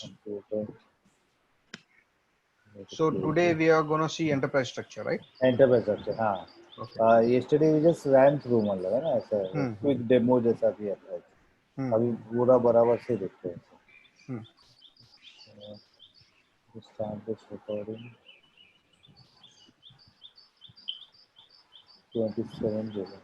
Computer. So today we are going to see enterprise structure, right? Enterprise structure, हाँ. Okay. Yesterday we just ran through मतलब है ना ऐसा quick demo जैसा किया था. अभी पूरा बराबर से देखते हैं. Start this recording. 27 July.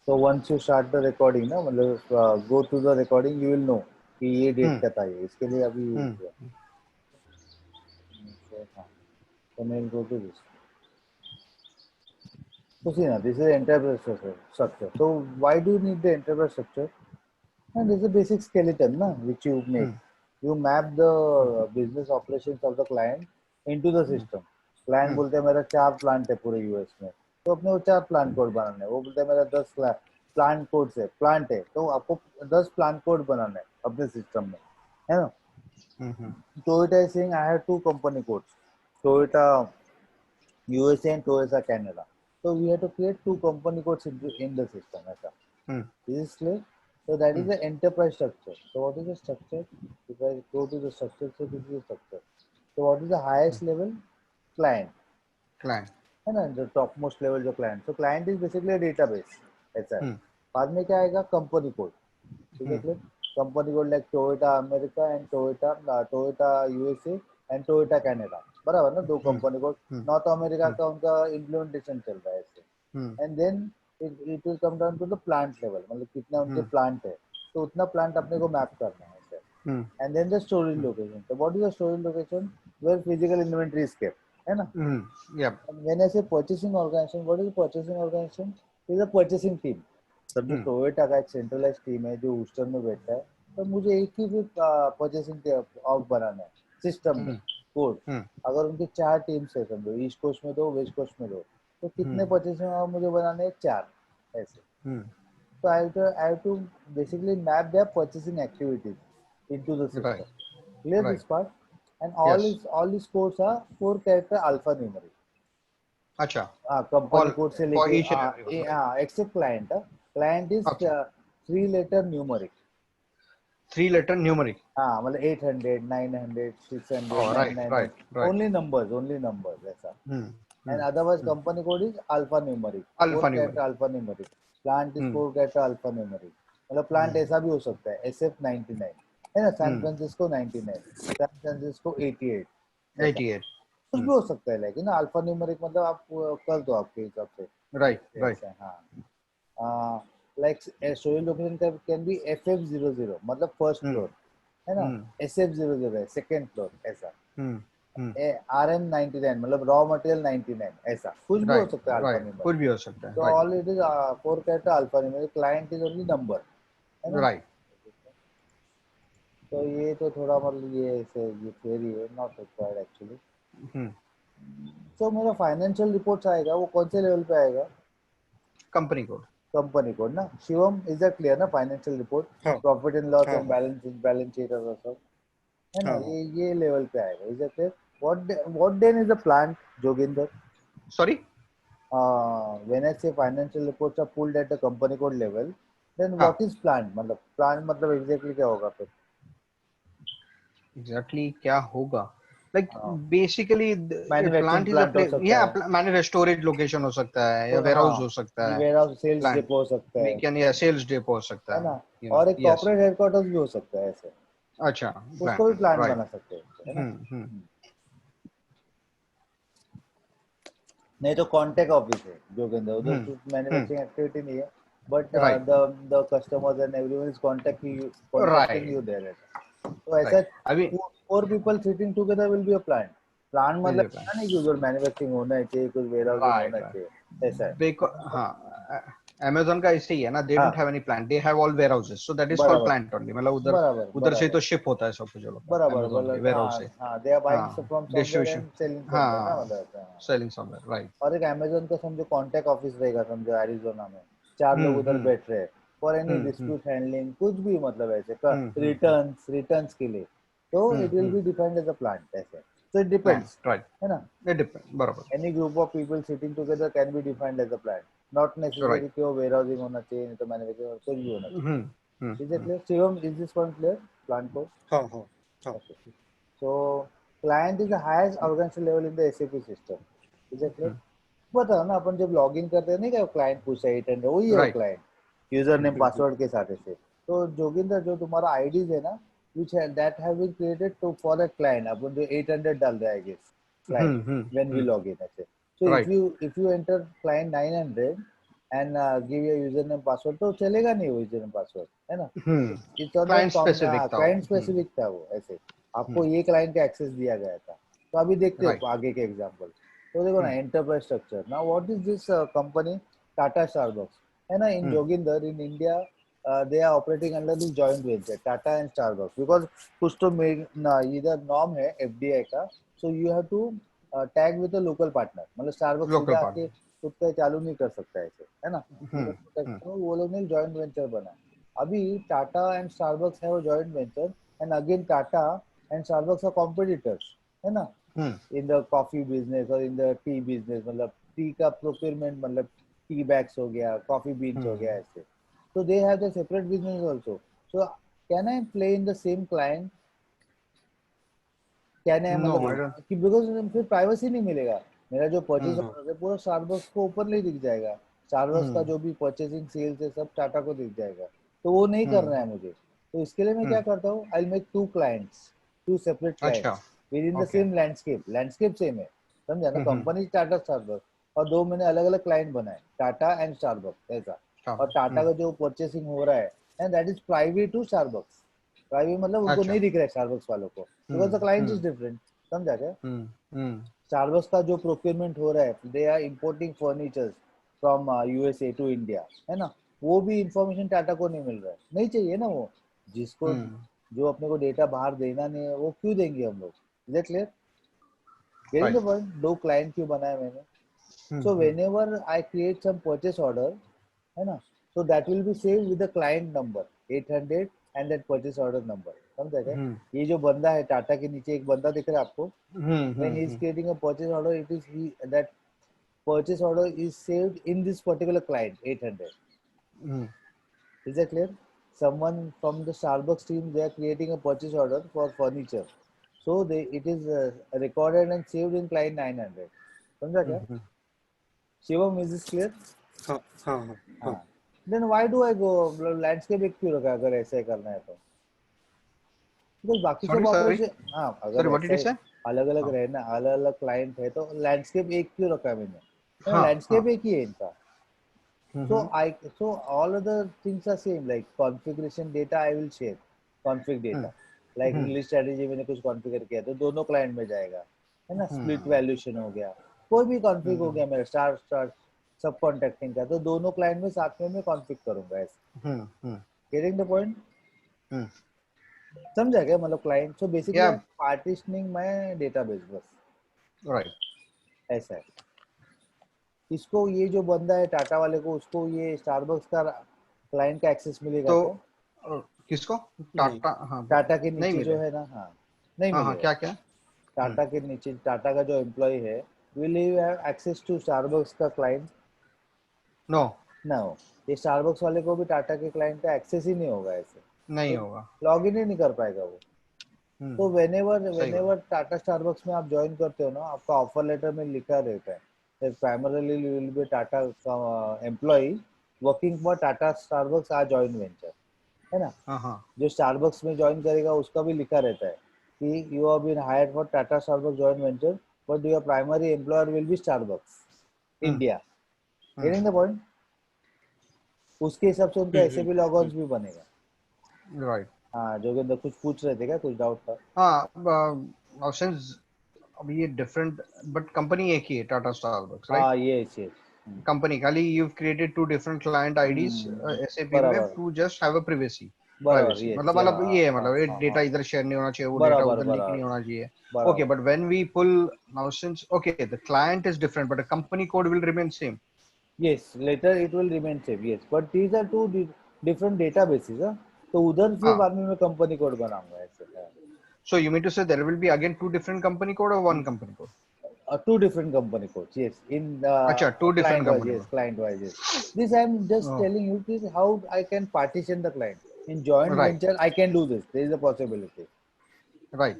So once you start the recording ना मतलब go to the recording you will know कि ये डेट क्या था ये इसके लिए अभी so main go to this. So see now this is enterprise structure. So why do you need the enterprise structure? And this is a basic skeleton ना which you make. You map the business operations of the client into the system. Client बोलते हैं मेरा 4 plant है पूरे US में, तो अपने वो 4 प्लांट कोड बनाने हैं. वो बोलते हैं मेरा 10 प्लांट कोड से प्लांट है, तो आपको 10 प्लांट कोड बनाना है अपने सिस्टम में, है ना. Toyota is saying I have 2 company codes, Toyota USA and Toyota Canada. So we have to create 2 company codes in the system. This is clear. So that is the enterprise structure. So what is the structure? If I go to the structure, so this is the structure. So what is the highest level? Client. है ना, the topmost level जो client. So client is basically a database. ऐसा है. बाद में क्या आएगा? Company code. ठीक है. Company code like Toyota America and Toyota USA and Toyota Canada. बराबर ना, 2 company code. North America का उनका implementation चल रहा है ऐसे. And then it will come down to the plant level. मतलब कितना उनके plant है, तो उतना plant अपने को map करना है ऐसे. And then the storage location. So what is the storage location? Where physical inventory is kept. है ना? Yeah. When I say purchasing organization, what is the purchasing organization? It is a purchasing team. समझो Toyota का एक centralise team है जो Houston में बैठा है, तो मुझे एक ही भी परचेसिंग ऑफ बनाना है सिस्टम में कोड. अगर उनके 4 टीम्स है, समझो ईस्ट कोस्ट में 2, वेस्ट कोस्ट में 2, तो कितने परचेसिंग ऑफ मुझे बनाने हैं? 4 ऐसे. तो I have to basically map their purchasing activities into the system. Right. Clear this part? And all these codes are 4 character alphanumeric. अच्छा. कंपनी कोड से लेके except client. Client is 3 letter numeric. 3 letter numeric. हाँ, मतलब 800, 900, 600, 999. Only numbers ऐसा. And otherwise company code is alphanumeric. 4 character alphanumeric. Plant is 4 character alphanumeric. मतलब plant ऐसा भी हो सकता है SF99 है ना, सैन फ्रांसिस्को 99, सैन फ्रांसिस्को 88. कुछ भी हो सकता है, लेकिन अल्फा न्यूमेरिक मतलब आप कर दो आपके हिसाब से. राइट. हाँ, like storage location can be FF00 मतलब फर्स्ट फ्लोर है ना, SF00 है सेकंड फ्लोर ऐसा. RM99 मतलब रॉ मटेरियल 99 ऐसा कुछ भी हो सकता है अल्फा न्यूमेरिक. कुछ भी हो सकता है. तो all it is 4 character alpha numeric. Client is only number, है ना. राइट. तो ये तो थोड़ा मतलब ये थ्योरी है, नॉट रिक्वायर्ड एक्चुअली. तो मेरा फाइनेंशियल रिपोर्ट्स आएगा, वो कौन से लेवल पे आएगा? कंपनी कोड ना. शिवम, इज दैट क्लियर ना? Financial report, profit and loss and balance sheet और सब है ना, ये लेवल पे आएगा. Is that clear? What then is the plan, Joginder? Sorry, when I say financial reports are pulled at the company code level, then what is plan? मतलब plan मतलब exactly क्या होगा फिर? एग्जैक्टली क्या होगा? Like basically plant is a place, manufacturing storage location हो सकता है, या वेयरहाउस हो सकता है, वेयरहाउस सेल्स डिपो हो सकता है, we can सेल्स डिपो हो सकता है ना, और एक कॉर्पोरेट हेडक्वार्टर्स भी हो सकता है ऐसे. अच्छा, उसको भी प्लान बना सकते हैं, है ना. नहीं तो कॉन्टैक्ट ऑफिस है जोगिंदर, उधर कुछ मैन्युफैक्चरिंग एक्टिविटी नहीं है, but the customers and everyone is contacting you there. तो ऐसा 4 people sitting together will be a plant. Plan मतलब नहीं कि उधर मैन्युफैक्चरिंग होना चाहिए, कुछ वेयरहाउसिंग होना चाहिए, ऐसा है. हाँ, Amazon का ऐसे ही है ना, they don't have any plant, they have all warehouses, so that is called बराबर plant only. मतलब उधर बराबर उधर से बराबर तो शिप होता है सब कुछ लोग का बराबर Amazon के मतलब वेयर हाउस हाँ से. हाँ दे आर बाइंग हाँ, from somewhere distribution. And selling somewhere ना हाँ, मतलब हाँ. Selling somewhere, right. और एक अमेजोन का समझो कॉन्टैक्ट ऑफिस रहेगा समझो एरिजोना में, चार लोग उधर हम्म. बैठ रहे हैं for any hmm. Dispute handling कुछ भी मतलब ऐसे हम्म. रिटर्न्स के लिए, तो it will hmm. Be defined as a plant ऐसे. तो इट हाँ, डिपेंड्स राइट. है ना. ये डिपेंड, बराबर. Any group of people sitting together can be defined as a plant, not necessary right. कि वो वेयर हाउसिंग होना चाहिए, नहीं तो मैन्युफैक्चरिंग कुछ भी होना चाहिए. Hmm. Is it hmm. Clear Shivam, is this point clear plant को. हाँ हाँ हाँ. Okay. So client is the highest organization level in the SAP system. Is that clear? बताओ ना, अपन जब लॉग इन करते हैं नहीं क्या क्लाइंट पूछा 800 वही है वो right. Client, user name password के साथ ऐसे. तो जोगिंदर जो तुम्हारा आईडीज है ना which that have been created to for a client, अपन जो 800 डाल रहे हैं I guess client when we log in ऐसे. So right. if you enter client 900 and give your username password तो चलेगा नहीं वो username password है ना. इट्स ऑन क्लाइंट स्पेसिफिक था वो. क्लाइंट स्पेसिफिक था वो ऐसे. आपको ये क्लाइंट का एक्सेस दिया गया था. तो अभी देखते राइट. हो आगे के एग्जांपल. तो देखो ना enterprise structure. Now what is this company Tata Starbucks है ना in Joginder in India. They are operating under this joint venture Tata and Starbucks because कुछ तो इधर नॉर्म है एफडीआई का. So you have to tag with a local partner, मतलब Starbucks local सीधा आके पार्टनर. खुद का चालू नहीं कर सकता ऐसे है ना. तो वो लोग ने जॉइंट वेंचर बना. अभी टाटा एंड स्टारबक्स है वो joint venture and again Tata and Starbucks are competitors है ना इन द कॉफी बिजनेस और इन द टी बिजनेस. मतलब टी का प्रोक्योरमेंट मतलब टी बैग्स हो गया, कॉफी बीन्स हो गया ऐसे. तो they have the separate business also. So can I play in the same client, can I no, I don't. मतलब कि बिकॉज फिर प्राइवेसी नहीं मिलेगा. मेरा जो परचेज ऑर्डर है पूरा स्टारबक्स को ओपनली दिख जाएगा. स्टारबक्स का जो भी परचेसिंग सेल्स है सब टाटा को दिख जाएगा. तो वो नहीं करना है मुझे. तो इसके लिए मैं क्या करता हूँ, I make two clients, two separate अच्छा. Clients within the okay. Same landscape same है समझा ना. कंपनी टाटा स्टारबक्स और दो मैंने अलग अलग क्लाइंट बनाए टाटा एंड स्टारबक्स ऐसा. और टाटा का जो परचेसिंग हो रहा है and that is private to Starbucks. Private मतलब उनको अच्छा. नहीं दिख रहा है स्टारबक्स वालों को because the client is different. समझा क्या. स्टारबक्स का जो प्रोक्योरमेंट हो रहा है they are importing furnitures from USA to India है ना. वो भी इंफॉर्मेशन टाटा को नहीं मिल रहा है, नहीं चाहिए ना वो. जिसको जो अपने को डेटा बाहर देना नहीं है वो क्यों देंगे हम लोग. Is that clear. Getting the point. दो क्लाइंट क्यों बनाए मैंने. So whenever I create some purchase order है ना, so that will be saved with the client number 800 and that purchase order number. समझा क्या. ये जो बंदा है टाटा के नीचे एक बंदा दिख रहा है आपको. when he is creating a purchase order it is he that purchase order is saved in this particular client 800. Is that clear. Someone from the Starbucks team they are creating a purchase order for furniture, so they it is recorded and saved in client 900. समझा क्या. Shivam, is this clear. हाँ हाँ हाँ हाँ. Then why do I go landscape एक क्यों रखा अगर ऐसे करना है तो. बिकॉज बाकी सब सॉरी ऑपरेशन हाँ सॉरी, अगर व्हाट डिड यू ऐसे से? अलग अलग रहे ना, अलग अलग क्लाइंट है तो लैंडस्केप एक क्यों रखा है मैंने. हाँ लैंडस्केप एक ही है इनका. हाँ. So all other things are same like configuration data I will share config data like release strategy मैंने कुछ कॉन्फ़िगर किया तो दोनों क्लाइंट में जाएगा है ना. स्प्लिट वैल्यूएशन हो गया, कोई भी कॉन्फ़िग हो गया मेरा स्टार स्टार सब कॉन्ट्रैक्टिंग का, तो दोनों क्लाइंट में साथ में मैं कॉन्फ़िग करूंगा ऐसे. Getting the point. समझा क्या मतलब क्लाइंट. सो बेसिकली या, पार्टीशनिंग माय डेटाबेस बस राइट. ऐसा है. इसको ये जो बंदा है टाटा वाले को उसको ये स्टारबक्स का क्लाइंट का एक्सेस मिलेगा तो क्या. किसको? नहीं. टाटा. हाँ, टाटा के नहीं नीचे जो मिले. है ना हाँ नहीं हाँ हाँ, मिलेगा. क्या क्या. टाटा के नीचे टाटा का जो एम्प्लॉय है will you have access to Starbucks का क्लाइंट. नो, ना हो. ये स्टारबक्स वाले को भी टाटा के क्लाइंट का एक्सेस ही नहीं होगा ऐसे. नहीं तो होगा. लॉग इन ही नहीं कर पाएगा वो. तो वेनेवर सही बात. टाटा स्टारबक्स में आप ज्वाइन करते हो ना आपका ऑफर लेटर में लिखा रहता है primarily you will be Tata employ working for Tata Starbucks a joint venture है ना. हाँ हाँ. जो स्टारबक्स में ज्वाइन करेगा उसका भी लिखा रहता है कि you have been hired for Tata Starbucks joint venture but your primary employer will be Starbucks India. Getting the point. उसके हिसाब से उनका एसएपी लॉगआउट्स भी बनेगा. राइट. हाँ जोगिंदर कुछ पूछ रहे थे क्या, कुछ डाउट था. हाँ, सिंस अब ये डिफरेंट बट कंपनी एक ही है टाटा स्टारबक्स, राइट. हाँ ये कंपनी खाली you've created two different client IDs SAP में बराबर to just have a बराबर, privacy यस, मतलब ये है मतलब ये डेटा इधर शेयर नहीं होना चाहिए वो डेटा बराबर उधर लीक नहीं बराबर होना चाहिए. Okay, बराबर. but when we pull now since okay the client is different but the company code will remain same. Yes, later it will remain same. Yes, but these are two different databases. हाँ? तो उधर फिर हाँ. बाद में मैं company code बनाऊंगा ऐसे. So you mean to say there will be again two different company code or one company code? Two different company codes. Yes, in अच्छा two different client wise. company Yes, code. client wise. Yes. This I am just Oh, telling you. This is how I can partition the client. In joint right, venture, I can do this. There is a possibility. right.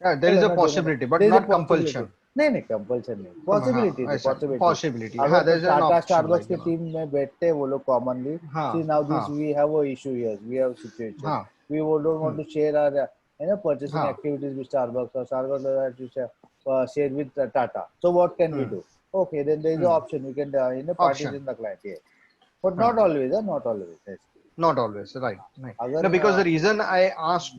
Yeah, there is चलो a ना जोगे ना. possibility but There is a not possibility. compulsion. नहीं compulsion नहीं. हाँ possibility थी ऐसा possibility. possibility. हाँ अगर there is an Tata option Starbucks like के टीम में बैठते हैं वो लोग कॉमनली. See हाँ now this हाँ we have a issue here. We have a situation. हाँ We don't want hmm to share our purchasing हाँ activities with Starbucks or Starbucks has to share with Tata. So what can we hmm do? Okay, then there is an hmm option. We can option partition the client. Yeah. But not हाँ. always. Not always. Yes. Not always, right. Right. अगर No, because the reason I asked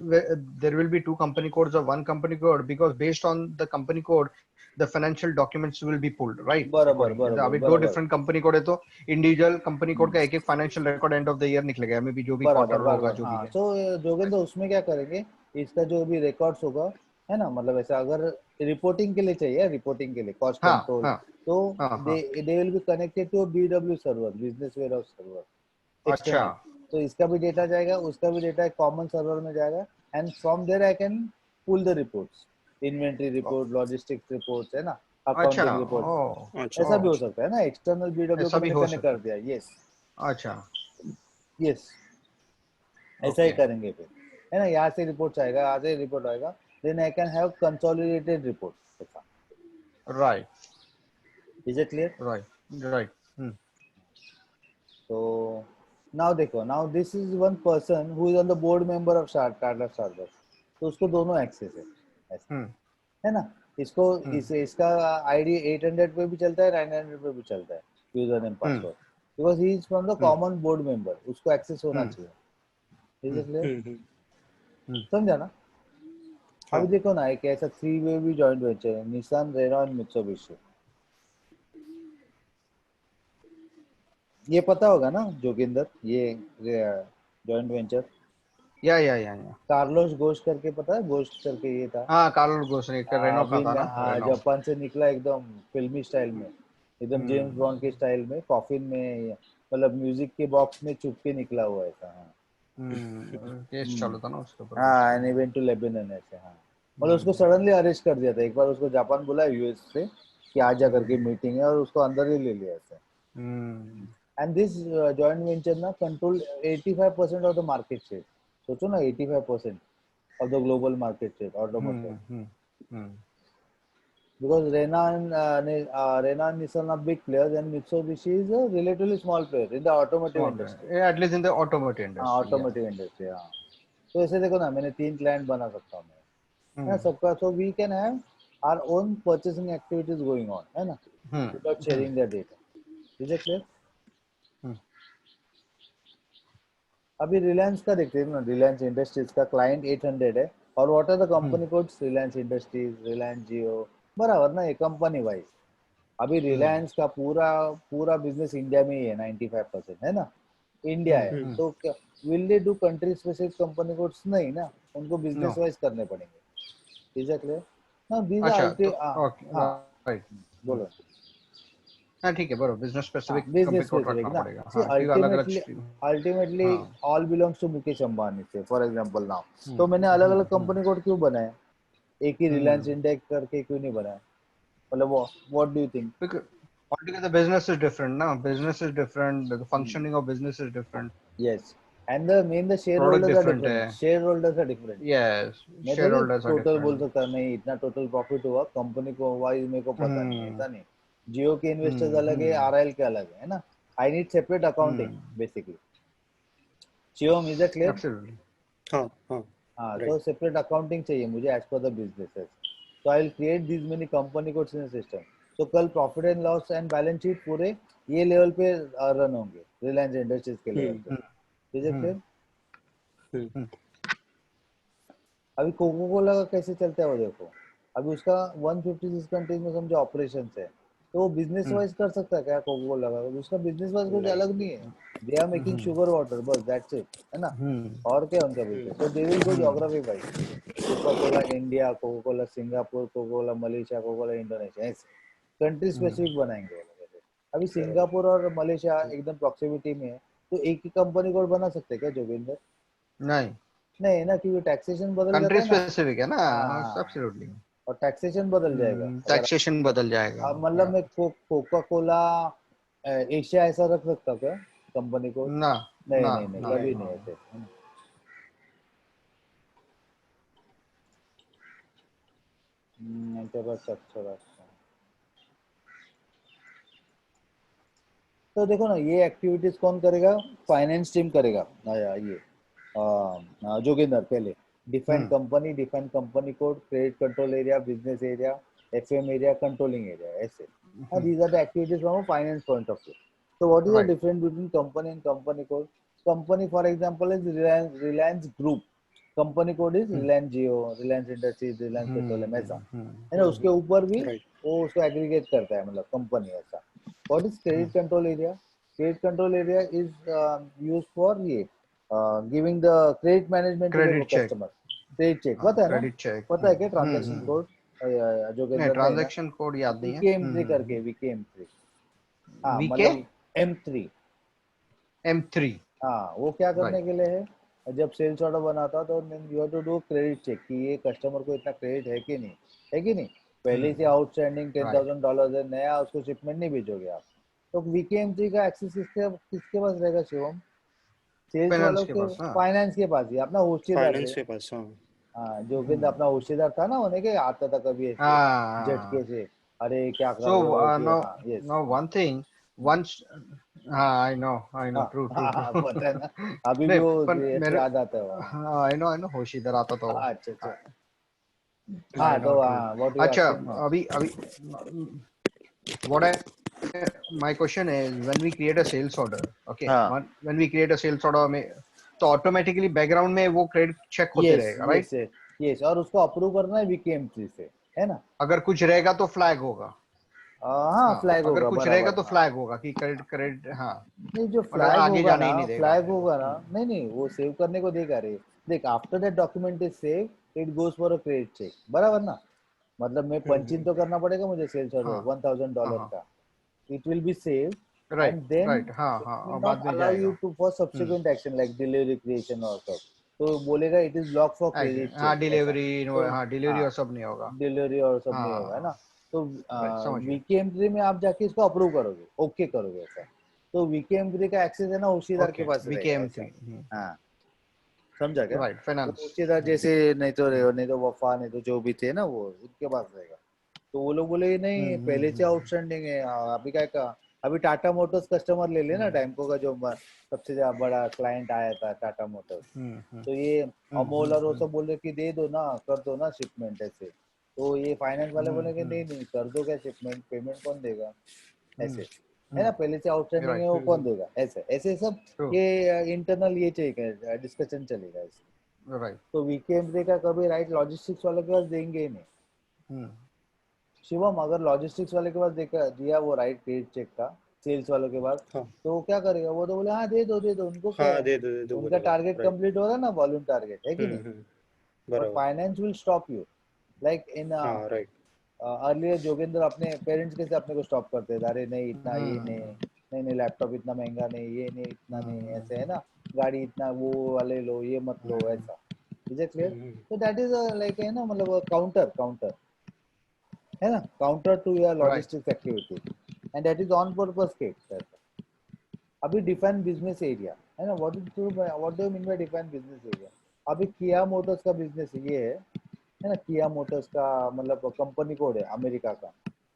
there will be two company codes or one company code because based on the company code, the financial documents will be pulled, right? बराबर Accordingly. बराबर अभी दो बराबर different company code है तो individual company code का एक एक financial record end of the year निकलेगा मे भी जो भी quarter बराबर होगा बराबर. जो भी हाँ है. तो जोगेंद्र उसमें क्या करेंगे. इसका जो भी रिकॉर्ड्स होगा है ना मतलब ऐसा अगर रिपोर्टिंग के लिए चाहिए रिपोर्टिंग के लिए कॉस्ट हाँ कंट्रोल हाँ तो हाँ दे हाँ. They will be connected to BW server business warehouse server अच्छा. एक्सटर्नल. तो इसका भी डेटा जाएगा उसका भी डेटा एक कॉमन सर्वर में जाएगा and from there I can pull the reports inventory report logistics reports है ना अच्छा. Accounting report. ओ अच्छा ऐसा भी हो ओ सकता है ना एक्सटर्नल BW को ऐसा भी मैंने हो कनेक्ट सकता कर है. दिया. यस अच्छा. यस ऐसा ही ओके. करेंगे फिर है ना. यहाँ से रिपोर्ट आएगा यहाँ से रिपोर्ट आएगा then I can have consolidated report ऐसा. Right. Is it clear. Right. Right. Hmm. तो नाउ देखो now this is one person who is on the board member of Tata Starbucks. तो उसको दोनों एक्सेस है ऐसा हम्म. है ना. इसको हम्म. इसका आईडी 800 पे भी चलता है 900 पे भी चलता है user name hmm. Password because he is from the hmm. Common board member. उसको एक्सेस होना हम्म. चाहिए. Is hmm. It clear. Hmm. Hmm. समझा ना. अभी हाँ. देखो ना एक ऐसा 3 वे भी जॉइंट वेंचर है निसान रेनॉल्ट मित्सुबिशी. ये पता होगा ना जोगिंदर ये जॉइंट वेंचर. या कार्लोस गोश करके पता है गोश करके ये था. हाँ कार्लोस गोस एक रेनो का था विन ना रेनो. जापान से निकला एकदम फिल्मी स्टाइल में एकदम जेम्स हम्म. बॉन्ड के स्टाइल में कॉफिन में मतलब म्यूजिक के बॉक्स में छुप के निकला हुआ ऐसा. हाँ. केस चालू था ना उसके ऊपर कुछ. हाँ एंड इवेंट टू लेबनान ऐसे. हाँ मतलब उसको हम्म. सडनली अरेस्ट कर दिया था एक बार. उसको जापान बुलाया यूएस से कि आजा करके मीटिंग है और उसको अंदर ही ले लिया ऐसे. हम्म. एंड दिस जॉइंट वेंचर ना control 85% of the market share. सोचो ना 85% of the global market share automotive hmm. Hmm. because Renault and Nissan are big players and Mitsubishi is a relatively small player in the automotive Small industry. player. At least in the automotive हाँ industry, yeah. Automotive industry. हाँ तो ऐसे देखो ना मैंने 3 client बना सकता हूँ मैं है ना हम्म. सबका. So we can have our own purchasing activities going on है ना hmm. Without hmm. Sharing the data. Is it clear. Hmm. अभी रिलायंस का देखते हैं ना. रिलायंस इंडस्ट्रीज का क्लाइंट 800 है और what are the hmm. Company codes Reliance Industries Reliance Jio बराबर ना ये कंपनी वाइज. अभी हम्म. रिलायंस का पूरा पूरा बिजनेस इंडिया में ही है 95% है ना. इंडिया हम्म. है हम्म. तो क्या will they do country specific company codes. नहीं ना उनको बिजनेस No. वाइज करने पड़ेंगे. Is it clear. ना दीज आर अच्छा अल्टी. तो ओके हाँ राइट. बोलो. हाँ ठीक है बरोबर बिजनेस हाँ specific business company code specific रखना ना. पड़ेगा सी हाँ क्योंकि अलग अलग अल्टीमेटली स्ट्रीम. अल्टीमेटली हाँ. All belongs to Mukesh Ambani से फॉर एग्जांपल नाउ. हम्म. तो मैंने अलग अलग हम्म. कंपनी कोड क्यों बनाया. एक ही रिलायंस हम्म. इंडेक्स करके क्यों नहीं बनाया. मतलब what do you think. Because altogether business is different now. Business is different. The functioning of business is different. Yes. And the main the Product shareholders are different different. है. Shareholders are different. Yes. मैं थोड़ी Shareholders are total बोल different. सकता नहीं इतना total profit हुआ company को wise मेरे को पता नहीं हम्म. ऐसा नहीं. जियो के इन्वेस्टर्स अलग है हम्म. आरआईएल के अलग है ना. I need separate accounting hmm. Basically. Shivam is that clear. Absolutely. हाँ. हाँ. हाँ राइट. तो सेपरेट अकाउंटिंग चाहिए मुझे एज पर द बिजनेसेस. तो I will create this many company codes in system. तो कल profit and loss and balance sheet पूरे ये लेवल पे रन होंगे रिलायंस इंडस्ट्रीज के लेवल हम्म. पे. Hmm. Is it hmm. Clear. Hmm. Hmm. अभी कोको कोला का कैसे चलता है वो देखो. अभी उसका 156 कंट्रीज में समझो ऑपरेशन है. तो वो बिजनेस वाइज कर सकता है क्या कोको कोला का? उसका बिजनेस वाइज कुछ नहीं अलग नहीं है, they are making sugar water, बस दैट्स इट, है ना? और क्या है उनका बिजनेस? तो they will go geography wise, Coca Cola India, Coca Cola Singapore, Coca Cola Malaysia, Coca Cola Indonesia, ऐसे कंट्री स्पेसिफिक बनाएंगे वो लोग ऐसे। अभी सिंगापुर और मलेशिया एकदम प्रॉक्सिमिटी में है, तो एक ही कंपनी कोड बना सकते हैं क्या जोगिंदर? नहीं, नहीं है ना, क्योंकि टैक्सेशन बदल जाता कंट्री है ना। स्पेसिफिक है ना। हाँ, एब्सोल्युटली। और टैक्सेशन बदल जाएगा अगर टैक्सेशन बदल जाएगा। अब मतलब मैं कोका कोला एशिया ऐसा रख सकता हूँ क्या कंपनी को? ना नहीं ना नहीं नहीं, ना कभी नहीं नहीं ना। ऐसे। बस अच्छा अच्छा। तो देखो ना, ये एक्टिविटीज कौन करेगा? फाइनेंस टीम करेगा। ये जोगिंदर पहले define company code, credit control area, business area, FM area, controlling area, ऐसे। These are the activities from finance point of view. So what is the right. difference between company and company code? Company, for example, is Reliance Group. Company code is Reliance Jio, Reliance Industries, Reliance Petroleum, ऐसा है ना? उसके ऊपर भी right वो उसको aggregate करता है, मतलब कंपनी ऐसा। What is credit control area? Credit control area is used for ये giving the credit management to the credit check. customer. Credit check पता है ना? Credit check. पता है क्या ट्रांजैक्शन कोड जो के नहीं, अंदर में है ना? ट्रांजैक्शन कोड याद नहीं है। VKM3 करके, VKM3। हाँ वीके मतलब M3। M3। हाँ, वो क्या राइट। करने के लिए है? जब सेल्स ऑर्डर बनाता तो you have to do credit check कि ये कस्टमर को इतना क्रेडिट है कि नहीं, है कि नहीं? पहले से आउटस्टैंडिंग राइट। $10,000 है, नया उसको शिपमेंट नहीं भेजोगे आप। तो वीकेएम3 का एक्सेस किसके किसके पास रहेगा शिवम? सेल्स फाइनेंस वालों के के, पास। हाँ फाइनेंस के पास ही, अपना होस्टेदार फाइनेंस से। के पास हाँ हाँ, जो कि अपना होस्टेदार था ना, होने के आता था कभी ऐसे झटके हाँ। से, अरे क्या कर So रहे हो कि, now हाँ yes. now one thing, once हाँ I know हाँ true true हाँ हाँ, true पता है ना, अभी भी नहीं, वो पर मेरे याद आता है वहाँ। हाँ I know होशियार आता तो। हाँ, अच्छा अच्छा। I हाँ know तो true। हाँ, व्हाट यू अच्छा, आस्किंग? हाँ अभी अभी what I my question is when we create a sales order, okay, हाँ, when we create a sales order में तो ऑटोमेटिकली बैकग्राउंड में वो क्रेडिट चेक होते यस रहेगा, राइट? यस यस, और उसको अप्रूव करना है वीकेएम3 से, है ना? अगर कुछ रहेगा तो फ्लैग होगा। हाँ, हाँ, फ्लैग अगर होगा कुछ रहेगा बराबर, तो हाँ। फ्लैग होगा कि क्रेडिट क्रेडिट। हाँ, नहीं, जो वरना फ्लैग आगे होगा जाने ना, ही नहीं देगा फ्लैग वो। होगा ना, नहीं नहीं, वो सेव करने को देगा रे। देख, after that document is save, it goes for a credit check, बराबर ना? मतलब मैं पंच इन तो करना पड़ेगा मुझे सेल्स ऑर्डर हाँ हाँ $1,000 हाँ। का। It will be saved, right and then right. हाँ it हाँ, will और not बाद में allow you जाएगा। to for hmm. subsequent action like delivery creation or सब। तो बोलेगा it is blocked for credit हाँ, check, ऐसा। डिलीवरी। तो हाँ, डिलीवरी हाँ, और सब नहीं होगा। डिलीवरी और सब नहीं होगा, है ना? हाँ। तो राइट, समझ गया। वीकेएम3 में आप जाके इसको अप्रूव करोगे, ओके करोगे ऐसा। तो वीकेएम3 का एक्सेस है ना होशीदार के ओके, पास रहेगा VKM3। ऐसा। हाँ, समझा क्या? राइट, तो फाइनेंस। होशीदार जैसे, नहीं तो नहीं तो वफा, नहीं तो जो भी थे ना, वो उनके पास रहेगा। तो वो लोग बोले नहीं, पहले से आउटस्टैंडिंग है, अभी क्या का। अभी टाटा मोटर्स कस्टमर ले लेना, टैंको का जो सबसे ज्यादा बड़ा क्लाइंट आया था टाटा मोटर्स। तो ये अमोल और वो सब बोल रहे कि दे दो ना, कर दो ना शिपमेंट ऐसे। तो ये फाइनेंस वाले बोलेंगे नहीं नहीं, कर दो क्या शिपमेंट, पेमेंट कौन देगा ऐसे, है ना? पहले से आउटस्टैंडिंग है, राइट, वो कौन देगा ऐसे ऐसे सब। ट्रू। ये इंटरनल ये चाहिए, डिस्कशन चलेगा ऐसे। राइट। तो वीकेएम का कभी राइट लॉजिस्टिक्स वाले के पास देंगे ही नहीं। शिवम, अगर लॉजिस्टिक्स वाले के पास देखा दिया वो राइट क्रेडिट चेक का सेल्स वालों के पास, हाँ तो वो क्या करेगा? वो तो बोले हाँ दे दो, उनको क्या हाँ है? दे दो उनका बोलेगा टारगेट राइट कंप्लीट हो रहा है ना, वॉल्यूम टारगेट, है कि नहीं? बट बराबर finance will stop you, like in हाँ राइट अर्लियर जोगिंदर अपने पेरेंट्स कैसे अपने को स्टॉप करते थे, अरे नहीं इतना ये नहीं, नहीं नहीं लैपटॉप इतना महंगा नहीं, ये नहीं इतना नहीं, ऐसे है ना? गाड़ी इतना वो वाले लो, ये मत लो, ऐसा। Is it clear? तो दैट इज लाइक, है ना, मतलब काउंटर काउंटर, है ना, counter to your right. Logistics activity, and that is on purpose case. अभी डिफाइन बिजनेस एरिया, है ना? What do you mean by define business area? अभी किया मोटर्स का बिजनेस ये है ना? किया मोटर्स का मतलब कंपनी कोड है अमेरिका का,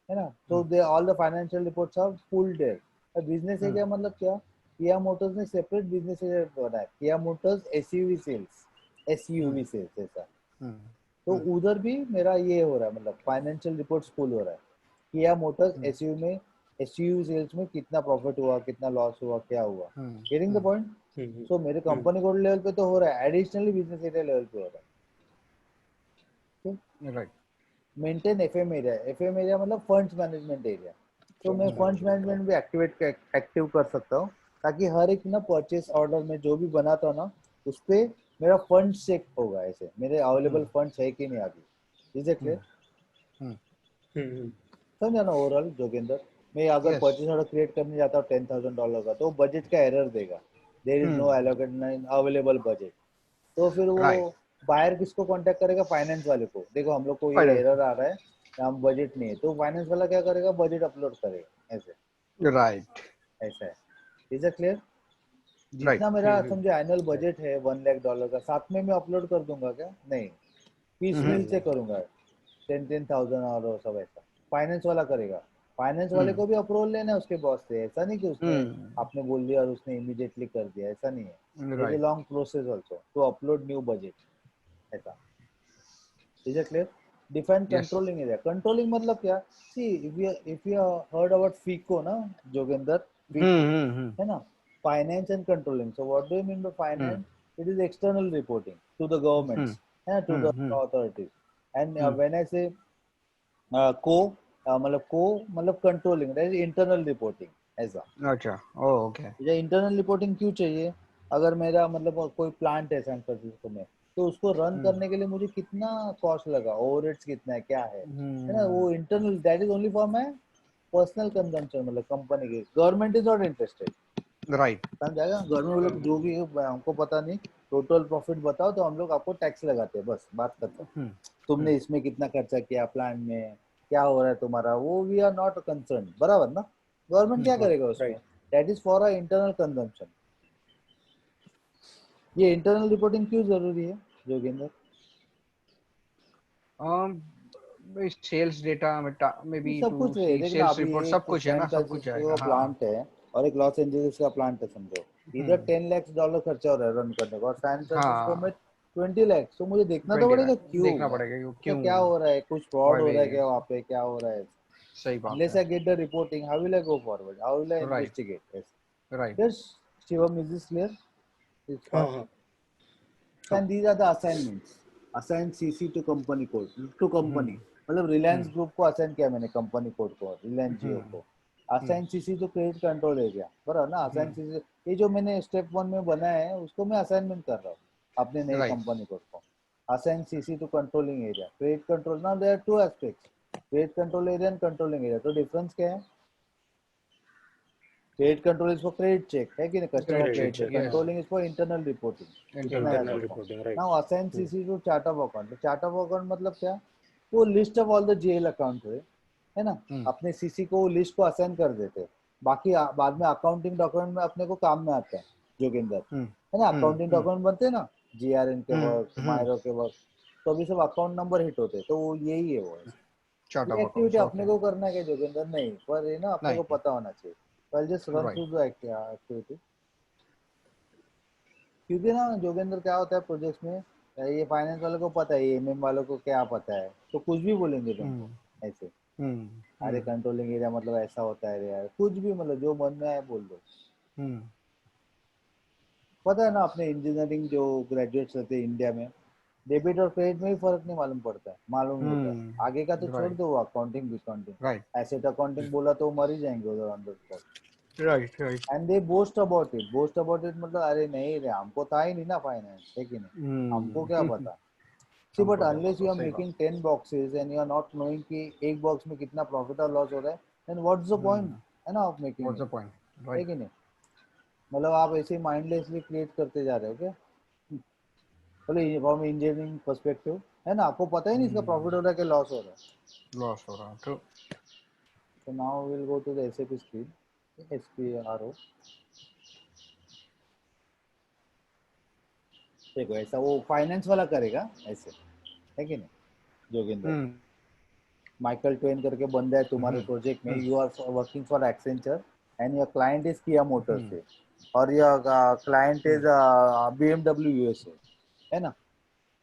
है ना? तो they all the financial reports are pulled there. Business area मतलब क्या? किया मोटर्स ने सेपरेट बिजनेस एरिया बनाया, Kia motors SUV sales, SUV sales ऐसा। तो उधर भी मेरा ये हो रहा है, मतलब फाइनेंशियल रिपोर्ट्स फुल हो रहा है। किया मोटर्स एसयूवी में, एसयूवी सेल्स में कितना प्रॉफिट हुआ, कितना लॉस हुआ, क्या हुआ, गेटिंग द पॉइंट? सो मेरे कंपनी कोड लेवल पे तो हो रहा है, एडिशनली बिजनेस एरिया लेवल पे हो रहा है। Right. Maintain FM area, FM area मतलब फंड्स मैनेजमेंट एरिया, तो मैं फंड मैनेजमेंट भी एक्टिव कर सकता हूँ, ताकि हर एक ना परचेस ऑर्डर में जो भी बनाता हूँ ना, उस पे मेरा फंड चेक होगा, ऐसे मेरे अवेलेबल फंड्स है कि नहीं अभी। Is it clear? हम्म, समझा ना ओवरऑल जोगिंदर? मैं अगर Yes. परचेस ऑर्डर क्रिएट करने जाता हूँ $10,000 का, तो बजट का एरर देगा, there is no allocated available budget. तो फिर वो Right. बायर किसको कांटेक्ट करेगा? फाइनेंस वाले को। देखो हम लोग को ये Finance. एरर आ रहा है, हम बजट नहीं है, तो फाइनेंस वाला क्या करेगा? बजट अपलोड करेगा, ऐसे Right. ऐसा है। Is it clear? Right. जितना मेरा समझो एनुअल बजट है $1 लाख का, साथ में मैं अपलोड कर दूंगा क्या? नहीं, पीस मील से करूंगा, 10,000 और वो सब ऐसा। फाइनेंस वाला करेगा, फाइनेंस वाले को भी अप्रूवल लेना है उसके बॉस से। ऐसा नहीं कि उसने आपने बोल दिया और उसने इमीडिएटली कर दिया, ऐसा नहीं है। It is Right. Long process also to upload new budget, ऐसा। Is it clear? Define Yes. Controlling area. Controlling मतलब क्या? See if you heard about FICO ना जोगिंदर, फीको है ना, finance and controlling. So what do you mean by finance? It is external reporting to the governments, है, to the authorities. And when I say CO मतलब मतलब controlling, that is internal reporting, ऐसा। अच्छा. Oh, okay. मुझे internal reporting क्यों चाहिए? अगर मेरा मतलब कोई प्लांट है सैन फ्रांसिस्को में, तो उसको रन करने के लिए मुझे कितना कॉस्ट लगा, ओवरहेड्स कितना है, क्या है ना, वो internal, that is only for my personal consumption, मतलब कंपनी की। Government is not interested, Right. समझाएगा? गवर्नमेंट लोग जो भी है हमको पता नहीं, टोटल प्रॉफिट बताओ तो हम लोग आपको टैक्स लगाते हैं, बस बात खत्म। तुमने इसमें कितना खर्चा किया, प्लान में क्या हो रहा है तुम्हारा, वो वी आर नॉट कंसर्न, बराबर ना? गवर्नमेंट क्या करेगा उसमें? right. That is for a internal consumption. ये इंटरनल रिपोर्टिंग क्यों जरूरी है जोगिंदर? Um, sales data, ये maybe सब to कुछ है, see देखना sales अभी report, सब एक कुछ है सैन ना, सब कुछ फ्रांसिस्को का आएगा. हाँ. प्लांट है और एक लॉस एंजलिस का प्लांट है, समझो। इधर $10 लाख खर्चा हो रहा है रन करने का, और सैन फ्रांसिस्को में हाँ. 20 लाख। तो मुझे देखना तो 20 पड़ेगा लाख क्यों, देखना पड़ेगा क्या क्यों. क्या हो रहा है, कुछ फ्रॉड हो वही रहा है क्या, वहाँ पे क्या हो रहा है। सही बात Unless है. I get the reporting, how will I go forward? How will I Right. investigate? Yes. Right. Yes, Shivam, is this clear? This part. हाँ And these are the assignments. Assign CC to company code to company. मतलब Reliance group को assign किया मैंने company code को, रिलायंस जियो को। Assign CC तो credit control area, बराबर ना? असाइन सीसी ये जो मैंने स्टेप 1 में बनाया है, उसको मैं असाइनमेंट कर रहा हूँ अपने नए Right. कंपनी कोड को। Assign CC to controlling area, credit control. Now there are two aspects, credit control area and controlling area. तो डिफरेंस क्या है? Credit control is for credit check, है कि नहीं, customer Credit credit check. Credit check. check, Yes. हाँ controlling is for internal reporting, इतना याद internal रखो। reporting, right. Now assign CC to chart of account. तो चार्ट ऑफ अकाउंट मतलब क्या? वो list of all the GL account है ना, अपने सीसी को लिस्ट को असाइन कर देते हैं। बाकी बाद में अकाउंटिंग डॉक्यूमेंट में अपने को काम में आता है जोगिंदर, है ना। अकाउंटिंग डॉक्यूमेंट बनते हैं ना, जीआरएन के वर्क, मायरो के वर्क, तो अभी सब अकाउंट नंबर हिट होते हैं, तो वो यही है वो। Chart ये of एक्टिविटी accounts. अपने Okay. को करना है क्या जोगिंदर? नहीं, पर ये ना अपने को नहीं. पता होना चाहिए। I'll just run Right. through the activity। क्योंकि ना जोगेंद्र क्या होता है प्रोजेक्ट्स में, ये फाइनेंस वालों को पता है, ये एमएम वालों को क्या पता है, तो कुछ भी बोलेंगे तुमको ऐसे। अरे कंट्रोलिंग एरिया मतलब ऐसा होता है रे यार, कुछ भी मतलब जो मन में आए बोल दो। पता है ना, अपने इंजीनियरिंग जो ग्रेजुएट्स रहते हैं इंडिया में, डेबिट और क्रेडिट में भी फर्क नहीं मालूम पड़ता है, मालूम नहीं होता है। आगे का तो छोड़ Right. दो, वो अकाउंटिंग बिकाउंटिंग, Right. एसेट अकाउंटिंग बोला तो वो मर ही जाएंगे उधर on the spot. Right. Right. And they boast about it, boast about it मतलब अरे नहीं रे, हमको था ही नहीं ना फाइनेंस, है कि नहीं, हमको क्या पता। सी बट हमको क्या अनलेस पता, यू आर सही बात. Making 10 boxes and you are not knowing कि एक बॉक्स में कितना प्रॉफिट और लॉस हो रहा है, देन व्हाट्स द पॉइंट, है ना, of making What's it, the point? है Right. कि नहीं? मतलब आप ऐसे ही माइंडलेसली क्रिएट करते जा रहे हो क्या? बोले फ्रॉम इंजीनियरिंग पर्सपेक्टिव, है ना, आपको पता ही नहीं इसका प्रॉफिट हो रहा है कि लॉस हो रहा है। Loss हो रहा. True. So now we'll go to the SAP screen, SPRO। देखो ऐसा वो फाइनेंस वाला करेगा ऐसे, है कि नहीं जोगिंदर? माइकल ट्वेन करके बंदा है तुम्हारे प्रोजेक्ट में, you are working for Accenture and your client is Kia motors से, और your client is BMW USA, है ना,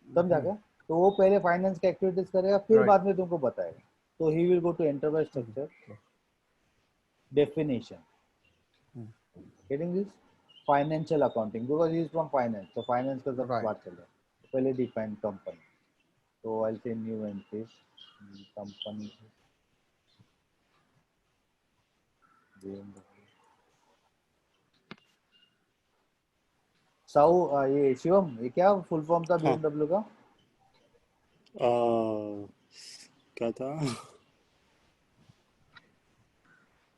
समझा क्या? तो वो पहले फाइनेंस की एक्टिविटीज करेगा, फिर Right. बाद में तुमको बताएगा। तो he will go to enterprise structure, definition, getting this, financial accounting, because he is from finance, तो फाइनेंस का सब Right. बात चल रहा है। पहले डिफाइन कंपनी, तो आई से न्यू एंट्रीज कंपनी, BMW साउ ये शिवम, ये क्या फुल फॉर्म था हाँ BMW का? अ, क्या था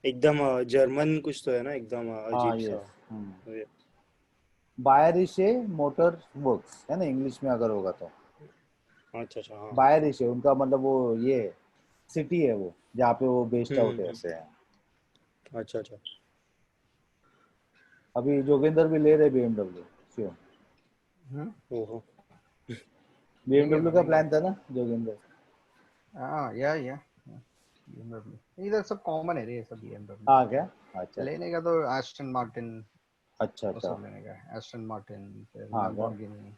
एकदम जर्मन कुछ तो है ना एकदम हाँ अजीब सा यस, हाँ बायरिशे मोटर वर्क्स है ना इंग्लिश में अगर होगा तो। अच्छा अच्छा हाँ बायरिशे उनका मतलब वो ये सिटी है वो जहाँ पे वो बेस्ड आउट है हम्म ऐसे है। अच्छा अच्छा अभी जोगिंदर भी ले रहे BMW शिवम। ओहो लेंगे BMW ना, का लेंगे। प्लान था ना जोगिंदर? हाँ या BMW इधर सब कॉमन है रे, सब BMW हाँ क्या? अच्छा अच्छा लेने का तो एस्टन मार्टिन, अच्छा वो अच्छा। सब लेने का है। एस्टन मार्टिन, फिर हाँ क्या? लैम्बोर्गिनी,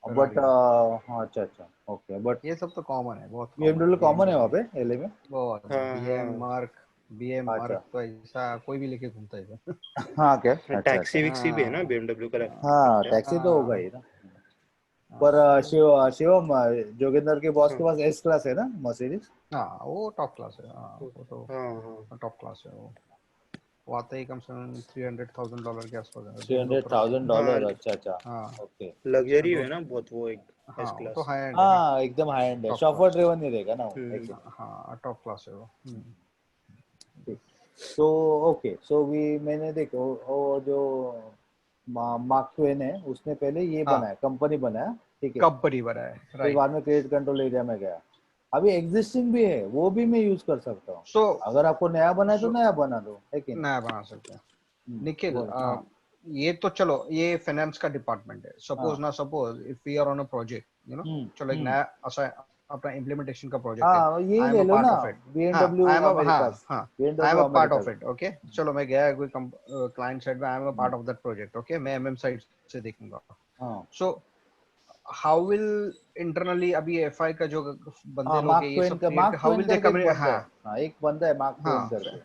बट फेरारी, हाँ अच्छा अच्छा ओके बट ये सब तो कॉमन है, बहुत कॉमन है। BMW कॉमन है वहाँ BMW पे एलए में? बहुत, हाँ BM हाँ मार्क, BM अच्छा मार्क तो ऐसा कोई भी लेके घूमता है इधर। हाँ क्या? अच्छा अच्छा। टैक्सी विक्सी भी है ना हाँ BMW का हाँ क्या टैक्सी तो होगा हाँ ही ना। पर हाँ शिवम जोगिंदर के बॉस के हाँ पास एस क्लास है ना मर्सिडीज? हाँ, वो टॉप क्लास है। हाँ वो हाँ हाँ तो टॉप क्लास है वो आता ही कम से कम $300,000 के आसपास है, थ्री दो दो हंड्रेड करोड़ थाउजेंड हाँ डॉलर अच्छा अच्छा। हाँ ओके। लग्जरी दो, है ना बहुत वो एक हाँ एस वो तो क्लास हाई एंड है ना, हाँ एकदम हाई एंड है, टॉप शॉफर क्लास। ड्रिवन ही रहेगा ना वो है कि हम्म नहीं? हाँ टॉप क्लास है वो। ठीक। तो ओके सो वी मैंने देखो वो जो मार्क ट्वेन है उसने पहले ये हाँ बनाया, कंपनी बनाया, ठीक है। कंपनी बना है, फिर राइट। बाद में क्रेडिट कंट्रोल एरिया में गया। अभी एग्जिस्टिंग भी है वो भी मैं यूज कर सकता हूँ। सो अगर आपको नया बना है तो सो नया बना दो है कि नहीं? नया बना सकते हैं। निखिल, बोलो हाँ। ये तो चलो, ये फाइनेंस का डिपार्टमेंट है। सपोज हाँ ना suppose if we are on a project, चलो एक हम्म। नया ऐसा अपना इम्प्लीमेंटेशन का प्रोजेक्ट है। हाँ यही आई एम ले अ लो पार्ट ना, ऑफ इट। हाँ BMW आई एम अ, हाँ अमेरिका, हाँ, I am BMW a part America of का। इट। ओके चलो, मैं गया कोई क्लाइंट साइड में, I am a part of that project. Okay, मैं MM साइड से देखूंगा। हाँ सो हाउ विल इंटरनली अभी FI का जो बंदे हाँ लोग है ये सब create, mark how Twain will they करके एक कम्युनिकेट? बंदा हाँ है। हाँ एक बंदा है मार्क ट्वेन हाँ, करके।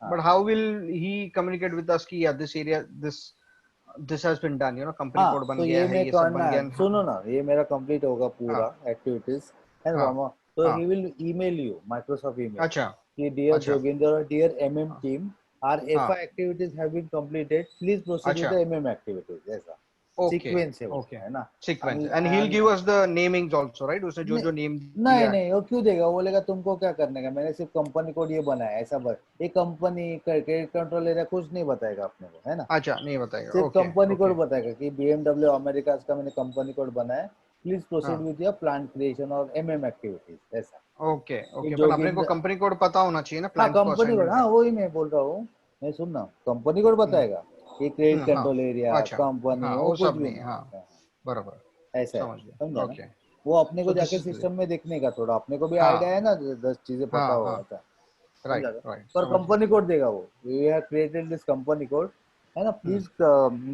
हाँ but how will he communicate with us कि yeah, this area, this has been done, company हाँ कोड बन तो गया ये है, मैं ये सब करना बन गया है, है। हाँ सुनो ना ये मेरा कंप्लीट होगा हाँ पूरा एक्टिविटीज एंड हाँ वार्म तो हाँ, he will email you Microsoft email अच्छा कि डियर अच्छा जोगिंदर डियर MM हाँ टीम आर हाँ, FI activities have been completed please proceed with अच्छा द MM एक्टिविटीज ऐसा ओके सीक्वेंस है ओके, उसका है ना। Sequence, and he will And give us the namings also, right? उसने जो नहीं जो नेम नहीं दिया है। नहीं, वो क्यों देगा, वो बोलेगा तुमको क्या करने का, मैंने सिर्फ कंपनी कोड ये बनाया है, ऐसा बस ये कंपनी क्रेडिट कंट्रोल एरिया कुछ नहीं बताएगा अपने को है ना। अच्छा, नहीं बताएगा। सिर्फ ओके कंपनी ओके कोड बताएगा कि BMW अमेरिका का मैंने कंपनी कोड बनाया है, प्लीज प्रोसीड हाँ विद योर प्लान क्रिएशन और MM एक्टिविटीज ऐसा। ओके ये ओके, बट अपने को जोगिंदर कंपनी कोड पता होना चाहिए ना, हाँ प्लान्स को कंपनी कोड, असाइनमेंट हाँ का। वही मैं बोल रहा हूँ। मैं सुनना, कंपनी कोड बताएगा ये क्रेडिट हाँ कंट्रोल एरिया अच्छा, कंपनी हाँ वो वो कुछ सब भी नहीं, नहीं हाँ है। बराबर, ऐसा है, समझ गया। समझा ना। ओके, वो अपने को सो दिस जाके इज, सिस्टम में देखने का, थोड़ा अपने को भी हाँ आइडिया है ना, 10 चीजें पता हाँ हो हाँ, ऐसा, समझा राइट ना। राइट, पर समझ गया। कंपनी कोड देगा वो, we have created this company code है ना, hmm, please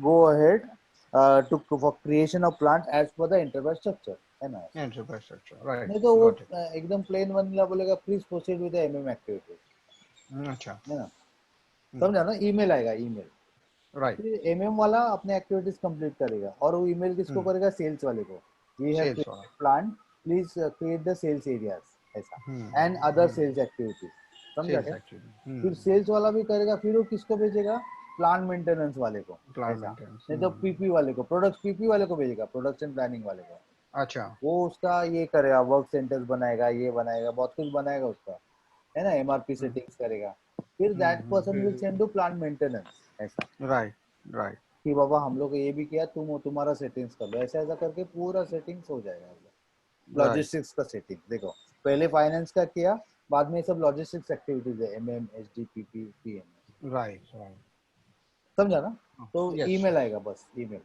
go ahead to for creation of plant as per the enterprise structure है ना ऐसा। इंटरप्रेटर, राइट, नहीं तो वो गॉट इट। एकदम प्लेन वनीला बोलेगा please proceed with the MM activity अच्छा, है ना, समझा ना। ईमेल आएगा ईमेल, राइट, फिर MM वाला अपने एक्टिविटीज कंप्लीट करेगा और वो ईमेल किसको करेगा, सेल्स वाले को, वी हैव सेल्स वाला, created plan please create the sales areas ऐसा and other hmm, sales activities, समझा सेल्स क्या। एक्चुअली, फिर सेल्स वाला भी करेगा, फिर वो किसको भेजेगा, प्लान मेंटेनेंस वाले को प्लान ऐसा, मेंटेनेंस, नहीं तो PP वाले को, प्रोडक्ट PP वाले को भेजेगा, प्रोडक्शन प्लानिंग वाले को। अच्छा, वो उसका ये करेगा, वर्क सेंटर्स बनाएगा, ये बनाएगा, बहुत कुछ बनाएगा उसका है ना, MRP सेटिंग्स करेगा। फिर that person will send to plan maintenance ऐसा, राइट राइट, कि बाबा हम लोग ये भी किया, तुम्हारा सेटिंग्स कर लो, ऐसा ऐसा करके पूरा सेटिंग्स हो जाएगा। राइट लॉजिस्टिक्स का सेटिंग देखो, पहले फाइनेंस का किया, बाद में ये सब लॉजिस्टिक्स एक्टिविटीज है, MM SD PP PM, right right, समझा ना। तो यस, ईमेल आएगा बस email,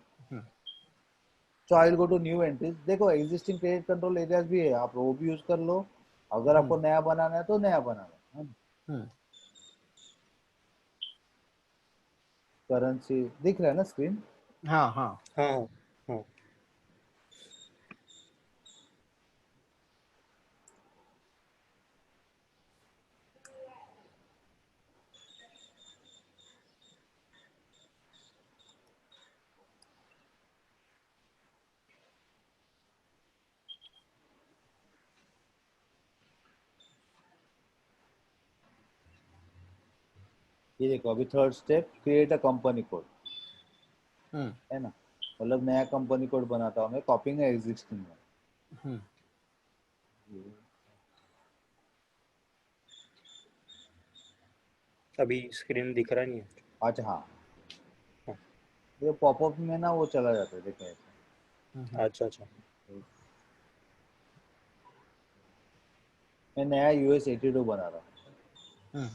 so I will go to new entries, देखो एग्जिस्टिंग क्रेडिट कंट्रोल एरियाज भी है, आप वो भी यूज कर लो, अगर आपको नया बनाना है तो नया बनाना है। करेंसी दिख रहा है ना स्क्रीन? हाँ हाँ, हाँ हाँ ये देखो अभी third step, create a company code, hmm है ना, मतलब नया कंपनी कोड बनाता हूँ मैं, कॉपिंग है एग्जिस्टिंग में। हम्म अभी स्क्रीन दिख रहा नहीं है। अच्छा हाँ, हाँ, ये पॉपअप में ना वो चला जाता है, देखो ऐसे। अच्छा अच्छा। मैं नया यूएस 82 बना रहा हूँ। हम्म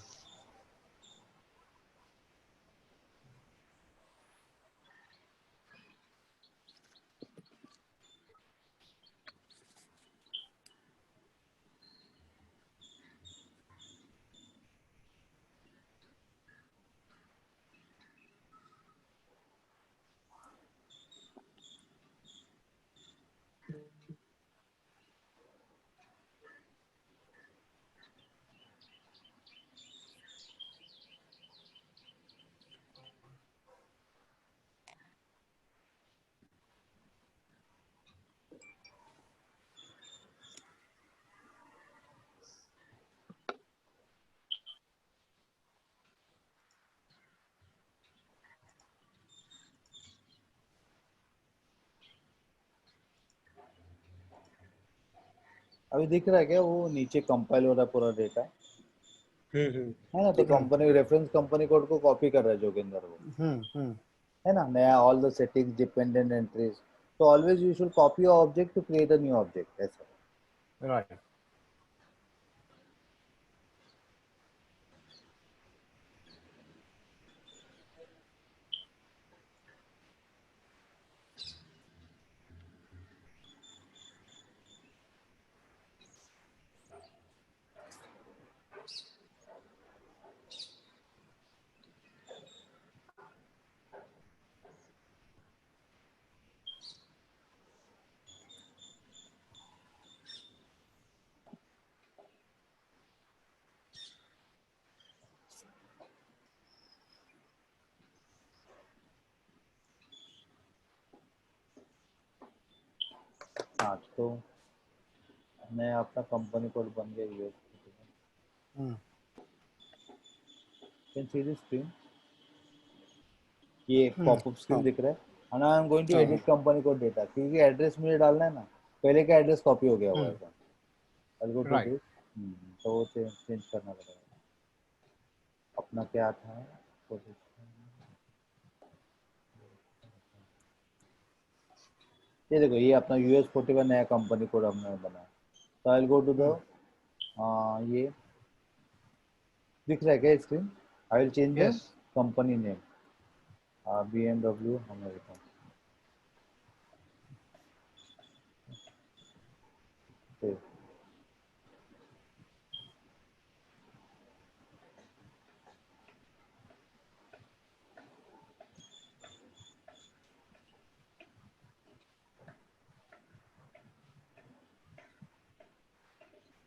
अभी दिख रहा है क्या, वो नीचे कंपाइल हो रहा है पूरा डेटा, है ना, तो दिख रहा है। कंपनी रेफरेंस कंपनी कोड को कॉपी कर रहा है जोगिंदर वो, हम्म है ना, नया all the settings dependent entries, तो always you should copy your object to create a new object, ऐसा। राइट हाँ तो मैं अपना कंपनी कोड बन गया US, hmm can see this screen, ये पॉपअप स्क्रीन हाँ दिख रहा है, and I am going to हाँ हाँ। edit कंपनी कोड डेटा, क्योंकि एड्रेस मुझे डालना है ना, पहले का एड्रेस कॉपी हो गया हुआ है, I'll go to right this, तो वो चेंज करना पड़ेगा। अपना क्या था, ये देखो ये अपना यूएस 40 का नया कंपनी कोड हमने बनाया, तो आई गो टू द, ये दिख रहा है क्या screen, I will change the yes company name, BMW America,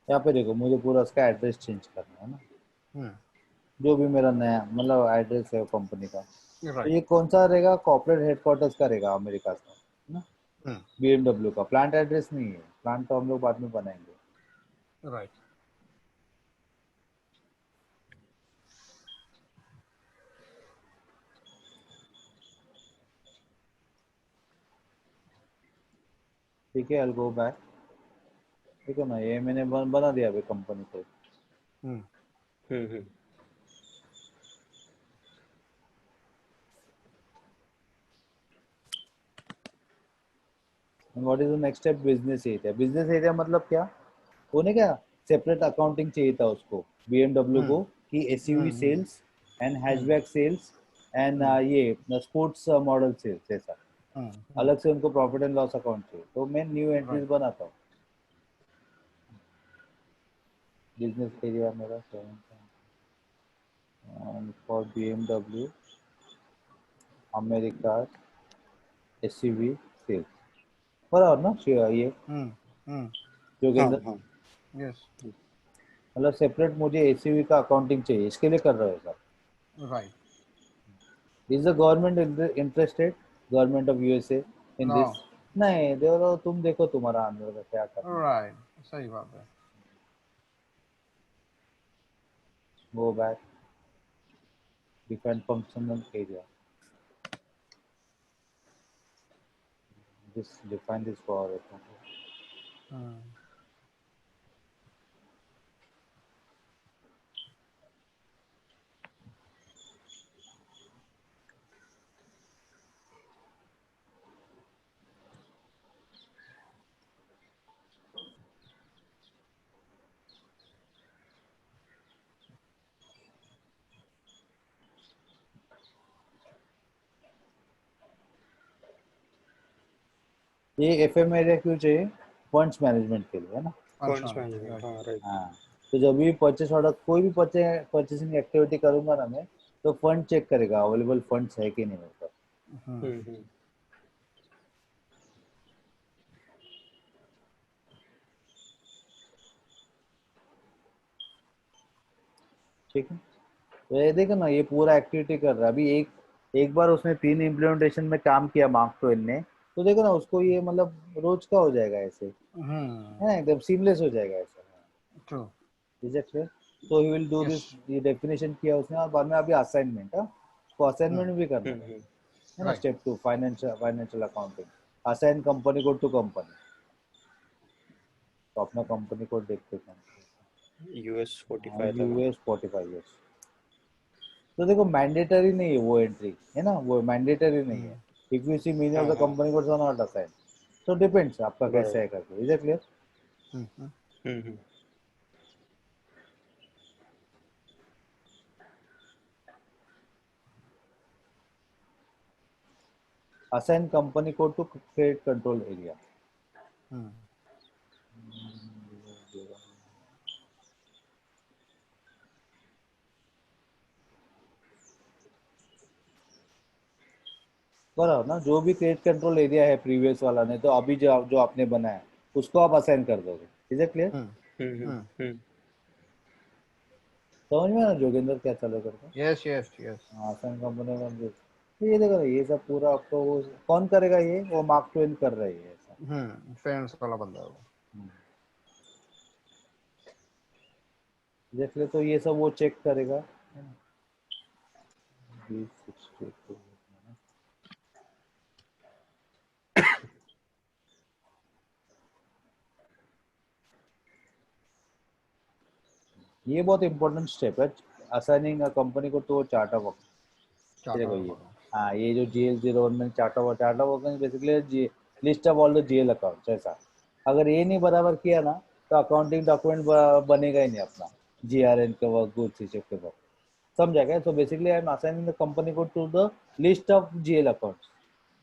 यहाँ पे देखो मुझे पूरा उसका एड्रेस चेंज करना है ना, जो भी मेरा नया मतलब एड्रेस है कंपनी का, तो राइट ये कौन सा रहेगा, कॉर्पोरेट हेडक्वार्टर्स का रहेगा अमेरिका का, है ना, BMW का, प्लांट एड्रेस नहीं है, प्लांट तो हम लोग बाद में बनाएंगे। राइट ठीक है, आई गो बैक, ठीक है ना, ये मैंने बना दिया अभी कंपनी को। Hmm. What is the next step, business area, business area मतलब क्या, उन्हें क्या सेपरेट अकाउंटिंग चाहिए था उसको, BMW को, कि SUV sales and hatchback sales and ये स्पोर्ट्स मॉडल सेल्स, ऐसा अलग से उनको प्रॉफिट एंड लॉस अकाउंट चाहिए, तो मैं न्यू एंट्रीज राइट बनाता हूँ। बिजनेस एरिया मेरा 7 for BMW America SUV sales, बराबर ना, ये जो के हाँ अंदर हाँ। यस मतलब सेपरेट मुझे एसयूवी का अकाउंटिंग चाहिए, इसके लिए कर रहे हो sir. Right is the government interested, government of USA in no this, नहीं देखो तुम देखो तुम्हारा अंदर का क्या करना है, राइट सही बात है go back, Define functional area. This define this for ये एफएम एरिया क्यों चाहिए? फंड्स मैनेजमेंट के लिए, है ना? फंड्स मैनेजमेंट, हाँ राइट। हाँ, तो जब भी परचेस ऑर्डर, कोई भी परचेसिंग एक्टिविटी करूंगा ना मैं, तो फंड चेक करेगा अवेलेबल फंड्स है कि नहीं मेरे पास। ठीक है, तो ये देखो ना, ये पूरा एक्टिविटी कर रहा है अभी। एक एक बार उसने 3 इम्प्लीमेंटेशन में काम किया मार्क ट्वेन ने, तो देखो ना उसको ये मतलब रोज का हो जाएगा ऐसे, है ना, एकदम सीमलेस हो जाएगा ऐसा। True. Is it clear? तो he will do Yes. This, ये डेफिनेशन किया उसने, और बाद में अभी असाइनमेंट, हाँ, उसको असाइनमेंट भी करना है ना। Right. Step 2, financial accounting, assign company code to company. तो अपना कंपनी कोड देखते हैं, US 45 लगा। US 45 years. तो देखो मैंडेटरी नहीं है वो एंट्री, है ना, वो मैंडेटरी नहीं है। If you see meaning of हाँ द हाँ company code not assign, so depends आपका कैसे है बराबर। करके। Is it clear? Hmm. Assign company code to credit control area. बराबर ना, जो भी क्रेडिट कंट्रोल एरिया है प्रीवियस वाला ने, तो अभी जो जो आपने बनाया उसको आप असाइन कर दोगे। Is it clear? हम्म। समझ में ना जोगिंदर क्या चलो करके? Yes, yes, yes. Assign company का तो ये देखो, ये सब पूरा आपको वो कौन करेगा? ये वो मार्क ट्वेन कर रही है ऐसा। Fairness वाला बंदा है वो. देख ले, तो ये सब वो चेक करेगा, है ना। B62 ये बहुत इंपॉर्टेंट स्टेप है, assigning a company code to chart of account. देखो ये, हाँ, ये जो GL01 में chart of account basically list of all the GL accounts ऐसा। अगर ये नहीं बराबर किया ना, तो अकाउंटिंग डॉक्यूमेंट बनेगा ही नहीं अपना, GRN के वर्क गुड्स के वर्क। समझा क्या? तो basically I am assigning the company code to the list of GL accounts.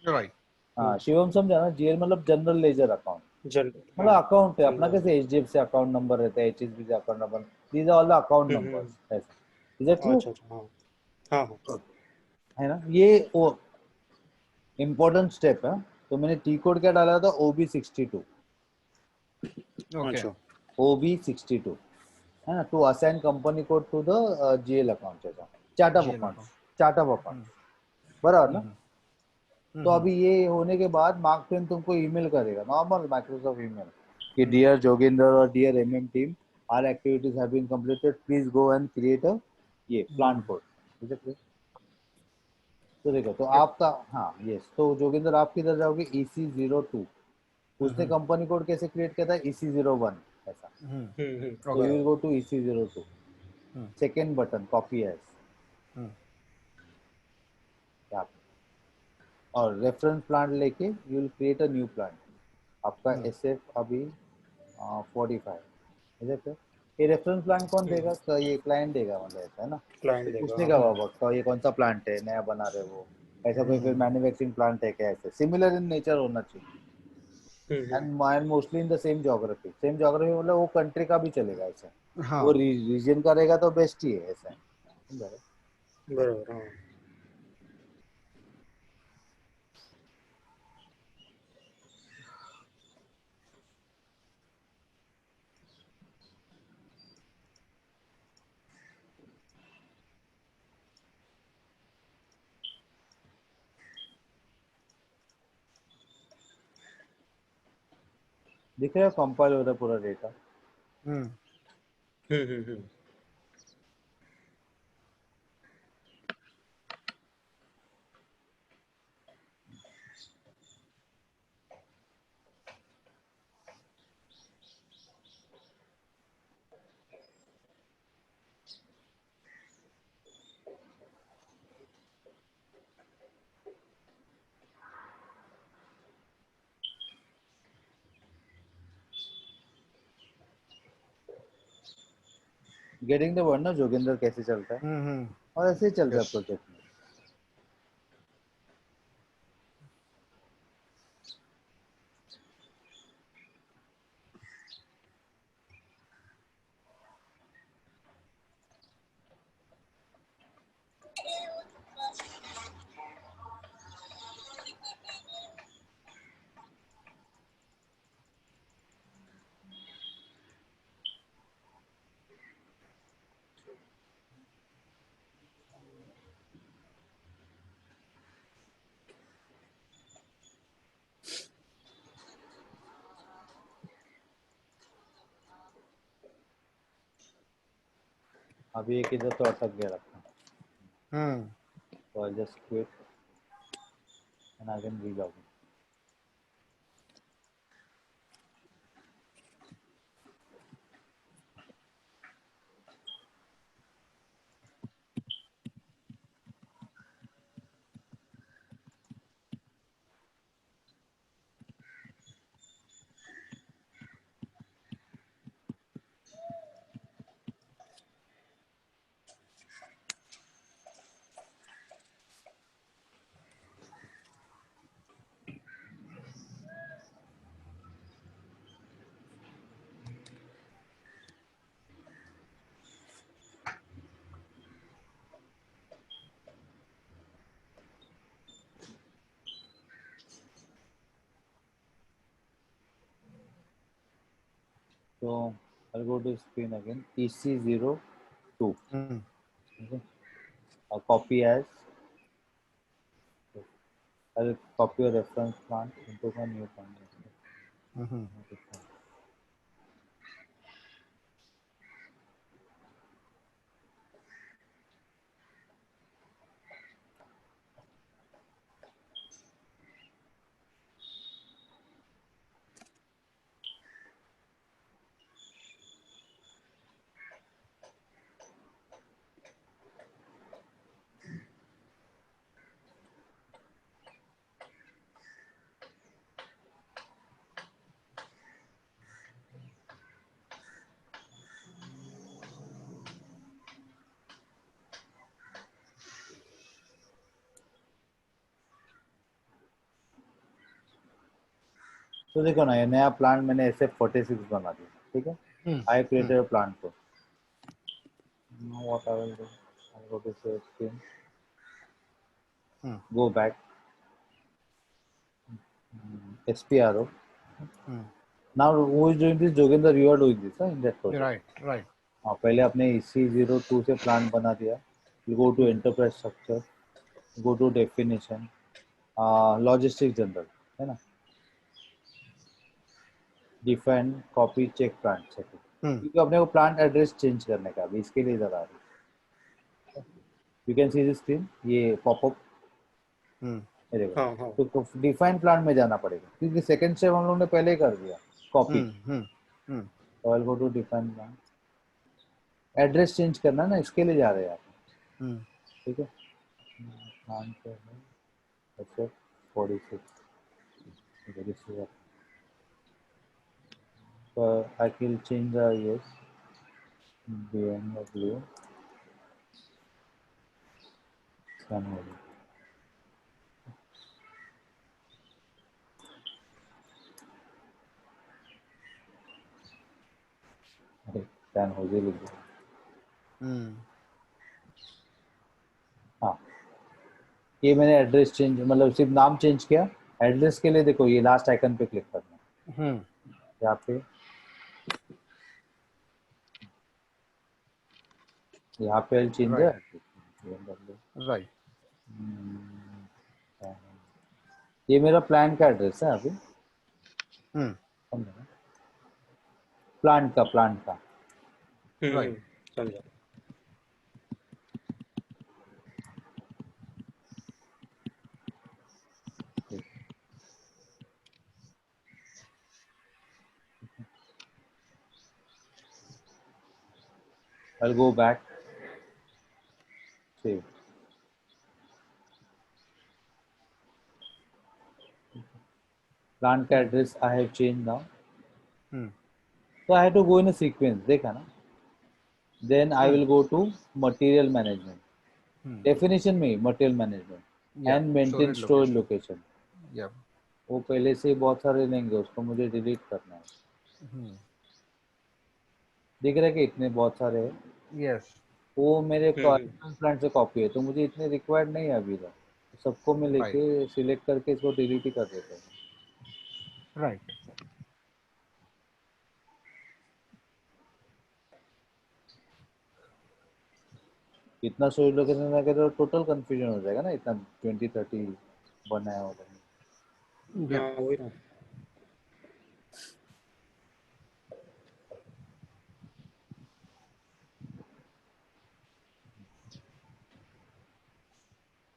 Right. हाँ, शिवम समझा ना, GL मतलब जनरल लेजर अकाउंट, जनरल, मतलब हाँ अकाउंट है अपना, समझा। कैसे HDFC अकाउंट नंबर रहता है, HSBC account number, these are all the account numbers ऐसा। Is it clear? अच्छा हाँ हाँ हाँ। है ना, ये वो इम्पोर्टेंट स्टेप है। तो मैंने टी कोड क्या डाला था? OB62, Okay. अच्छा OB62, है ना, to assign company code to the GL account ऐसा, chart of GL account, account. Chart of account, बराबर ना। तो अभी ये होने के बाद मार्क ट्वेन तुमको ईमेल करेगा, नॉर्मल माइक्रोसॉफ्ट ईमेल, कि डियर जोगिंदर और dear MM team, our activities have been completed, please go and create a ये प्लान कोड। ठीक है, तो देखो, तो Yep. आपका, हाँ यस, तो जोगिंदर आप किधर जाओगे? EC02, उसने कंपनी कोड कैसे क्रिएट किया था? EC01 ऐसा। तो you Okay. Will go to EC02, second button copy as, और रेफरेंस प्लांट लेके you will create a new plant. आपका SF अभी 45, है। ये रेफरेंस प्लान कौन देगा? तो ये क्लाइंट देगा, मतलब ऐसा है ना। क्लाइंट तो देगा, पूछने का होगा तो ये कौन सा प्लांट है, नया बना रहे हो, ऐसा कोई मैन्युफैक्चरिंग प्लांट है क्या, ऐसे सिमिलर इन नेचर होना चाहिए। And mostly in the same geography, मतलब वो कंट्री का भी चलेगा ऐसा, वो हाँ. रीजन का रहेगा तो बेस्ट ही है ऐसा, समझा रहे? बराबर हाँ। दिख रहा है कंपाइल हो रहा है पूरा data. Hmm. Getting the word ना, जोगिंदर कैसे चलता है, हम्म. और ऐसे ही चलता है Yes. प्रोजेक्ट में. अभी एक इधर तो अटक गया रखा, Hmm. तो I just quit and I can relog. So I'll go to screen again. EC02. Hmm. Okay. I'll copy as. I'll copy a reference plant into my new plant. Hmm. तो देखो ना, ये नया प्लांट मैंने ऐसे 46 बना दिया, ठीक है. Hmm. I Hmm. created a plant को. Now what I will do, I'll go to save screen, Hmm. go back, SPRO. Hmm. Now who is doing this? Joginder, you are doing this in that project. Right. Right. हाँ, पहले आपने EC02 से plant बना दिया. You go to Hmm. enterprise structure, go to definition, logistic general है ना, define copy check plant setting, Hmm. क्योंकि अपने को प्लांट एड्रेस चेंज करने का, अभी इसके लिए इधर आ रही है. You can see this screen, ये पॉपअप Hmm. मेरे हाँ हाँ. को, तो डिफाइन प्लांट में जाना पड़ेगा, क्योंकि सेकंड स्टेप हम लोगों ने पहले ही कर दिया, कॉपी. Hmm. Hmm. Hmm. तो I go to define plant, address change करना ना, इसके लिए जा रहे हैं आप, Hmm. ठीक है. प्लांट पे है अच्छा 46 I will change the yes BMW Sunway. अरे सैन होजे लिख दिया. Hmm. हाँ, ये मैंने एड्रेस चेंज, मतलब सिर्फ नाम चेंज किया. एड्रेस के लिए देखो, ये लास्ट आइकन पे क्लिक करना है, Hmm. यहाँ पे, यहाँ पे चेंज है. Right. Right. ये मेरा प्लान का एड्रेस है अभी, Hmm. प्लांट का. Right. समझा. I'll go back, save. Plant का address I have change now. Hmm. So I had to go in a sequence, देखा ना. then I will go to material management. Hmm. Definition में material management Yeah. and maintain Storage storage location. location. Yeah. वो पहले से ही बहुत सारे लेंगे, उसको मुझे डिलीट करना है. Hmm. दिख रहा है कि इतने बहुत सारे हैं. Yes. वो मेरे हम्म प्लान से कॉपी है, तो मुझे इतने रिक्वायर्ड नहीं है अभी तक. सबको मैं Right. लेके सिलेक्ट करके इसको डिलीट ही कर देता हूँ. Right. इतना स्टोरेज लोकेशन में तो टोटल कंफ्यूजन हो जाएगा ना, इतना 20-30 बनाया होगा. Yeah. हाँ वही ना.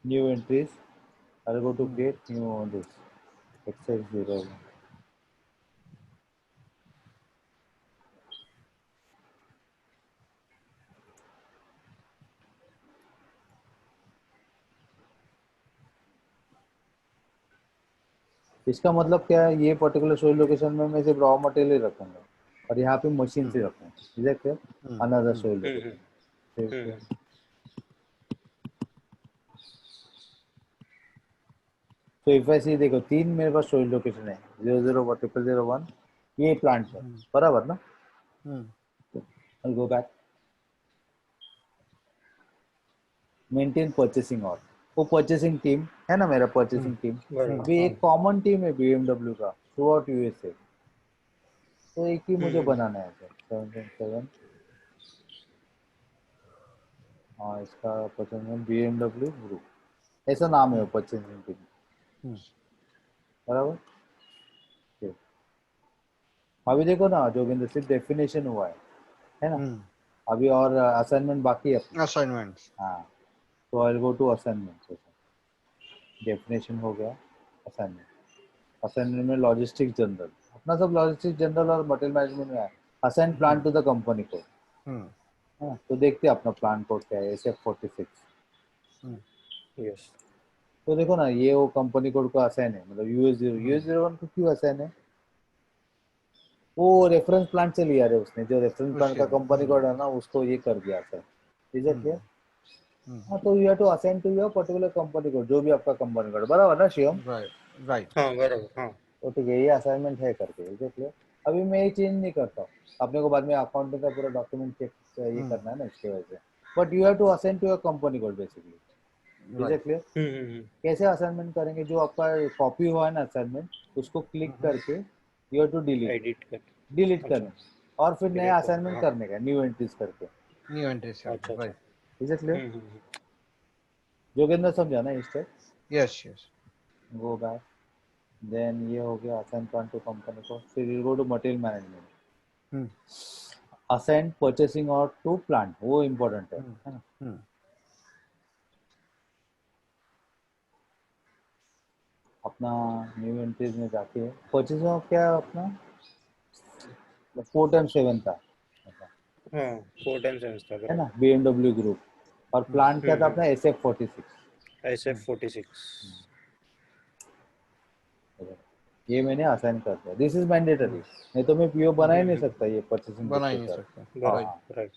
New entries. I'll go to create new on this. Excel 0. इसका मतलब क्या है, ये पर्टिकुलर स्टोरेज लोकेशन में मैं सिर्फ रॉ मटेरियल ही रखूंगा और यहाँ पे मशीन से रखूंगा. Is that clear? Another storage hmm location. तो इफ आई सी, देखो 3 मेरे पास स्टोरेज लोकेशन है, 0010001, ये प्लांट है बराबर ना. Hmm. I'll go back. Maintain purchasing. और वो परचेसिंग टीम है ना, मेरा परचेसिंग टीम बराबर. अभी एक कॉमन टीम है BMW का थ्रू आउट यूएसए. तो एक ही मुझे बनाना है सर. 777. हाँ, इसका परचेसिंग BMW ग्रुप ऐसा नाम है परचेसिंग टीम. Hmm. बराबर. ठीक. अभी देखो ना जोगिंदर, सिर्फ डेफिनेशन हुआ है ना. Hmm. अभी और असाइनमेंट बाकी है अपना. Assignments. हाँ, तो I go to assignment. Definition हो गया. असाइनमेंट. असाइनमेंट में लॉजिस्टिक्स जनरल, अपना सब लॉजिस्टिक्स जनरल और मटेरियल मैनेजमेंट में है. Assign plan to the company code. Hmm. हाँ, तो देखते हैं अपना प्लान कोड क्या है. SF46. Hmm. यस. तो देखो ना, ये वो कंपनी कोड को असाइन है, मतलब US01 को क्यों असाइन है, वो रेफरेंस प्लान से लिया है उसने. जो रेफरेंस प्लान का उससे. कंपनी कोड है ना, उसको ये कर दिया assign. Is it clear? Hmm. हाँ, तो you have to assign to your particular company code, जो भी आपका कंपनी कोड बराबर ना शिवम. Right. Right. हाँ बराबर. हाँ. तो ठीक है, ये असाइनमेंट है करके. Is it clear? अभी मैं ये चेंज नहीं करता हूँ. अपने को बाद में अकाउंटिंग का पूरा डॉक्यूमेंट चेक ये Hmm. करना है ना, इसके वजह से. But you have to assign to your company code basically. Is Right. It clear? हम्म कैसे असाइनमेंट करेंगे, जो आपका कॉपी हुआ है ना असाइनमेंट, उसको क्लिक करके यू हैव टू एडिट कर. डिलीट अच्छा. करना, और फिर नया डिलीट कर. असाइनमेंट हाँ. करने का, न्यू एंट्रीज करके. New entries. अच्छा अच्छा. Right. Is it clear? Hmm. Joginder समझा ना इस step. Yes. Yes. Go back. Then ये हो गया असाइन प्लान टू कंपनी को. फिर you go to material management. Hmm. Assign purchasing org to plant, वो इम्पोर्टेंट है ना. Hmm. अपना न्यू एंट्रीज में जाके परचेसिंग ऑफ क्या है अपना, 4x7 था हाँ 4 times था है बराबर. ना, BMW ग्रुप. और प्लांट क्या था अपना, SF46. SF46. ये मैंने असाइन कर दिया. दिस इज मैंडेटरी, नहीं तो मैं PO बना ही नहीं सकता ये परचेसिंग बना ही के नहीं साथ. सकता. बराबर. Right.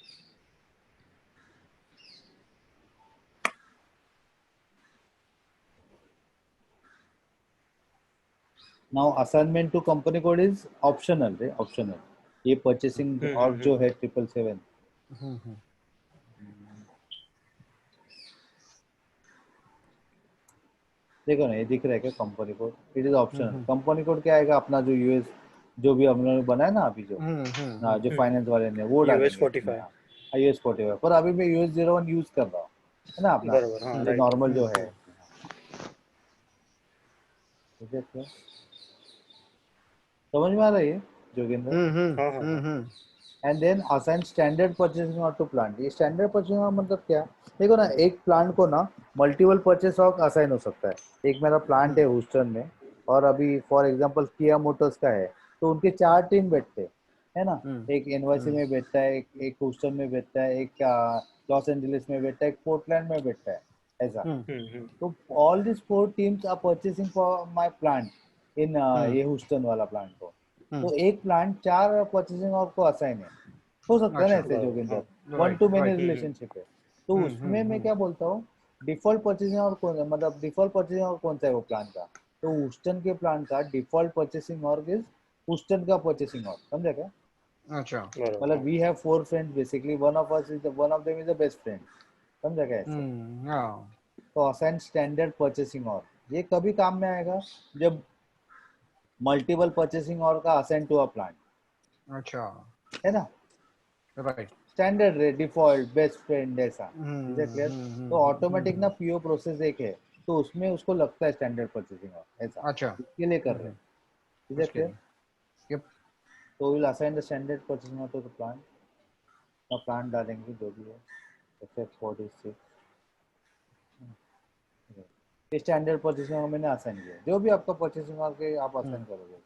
Now assignment to company code is optional रे, ऑप्शनल. ये परचेसिंग और जो है 777, Hmm. देखो ना ये दिख रहा है क्या company code. It is optional. Company code क्या आएगा अपना, जो यूएस जो भी हम लोगों ने बनाया ना अभी, जो हाँ जो फाइनेंस वाले ने वो डालेंगे. US45. US45. पर अभी मैं US01 यूज कर रहा हूँ है ना अपना, बराबर. हाँ जो राइट. नॉर्मल जो है. ठीक है, क्या समझ में आ रहा है ये जोगिंदर? हाँ हाँ हाँ. And then assign standard purchasing order to plant. ये स्टैंडर्ड परचेसिंग का मतलब क्या, देखो ना एक प्लांट को ना मल्टीपल परचेस ऑर्डर असाइन हो सकता है. एक मेरा प्लांट है ह्यूस्टन में, और अभी फॉर एग्जांपल किया मोटर्स का है, तो उनके 4 टीम बैठते हैं है ना. एक एनवाईसी में बैठता है, एक ह्यूस्टन में बैठता है, एक लॉस एंजलिस में बैठता है, एक पोर्टलैंड में बैठता है, ऐसा. तो all this 4 teams are purchasing for my plant in ये ह्यूस्टन वाला प्लांट को. तो एक प्लांट 4 परचेसिंग ऑर्डर को असाइन है. हो सकता है ना अच्छा. ऐसे Joginder. One to many right. Relationship है। तो उसमें मैं क्या बोलता हूँ, डिफॉल्ट परचेसिंग और कौन है, मतलब डिफॉल्ट परचेसिंग और कौन सा है वो प्लान का, तो ऊस्टन के प्लान का डिफॉल्ट परचेसिंग और इज ऊस्टन का परचेसिंग और, समझा क्या? अच्छा। बरोबर मतलब we have 4 friends basically, one of them is the best friend, समझा क्या ऐसे? हाँ। तो असाइन स्टैंडर्ड परचेसिंग और ये कभी काम में आएगा जब मल्टीपल परचेसिंग और का असाइन टू अ प्लान, अच्छा। है ना? राइट। स्टैंडर्ड है, डिफॉल्ट, बेस्ट फ्रेंड ऐसा, इज क्लियर? तो ऑटोमेटिक ना पीओ प्रोसेस एक है, तो उसमें उसको लगता है स्टैंडर्ड परचेसिंग और ऐसा, अच्छा। इसके लिए कर रहे हैं, इज उसके क्लियर? लिए। यप। तो will assign the standard purchasing org to the plan, का प्लान डालेंगे जो भी है, एक्सेप्ट 46 ये स्टैंडर्ड परचेसिंग और मैंने असाइन किया, जो भी आपका परचेसिंग और के आप असाइन करोगे,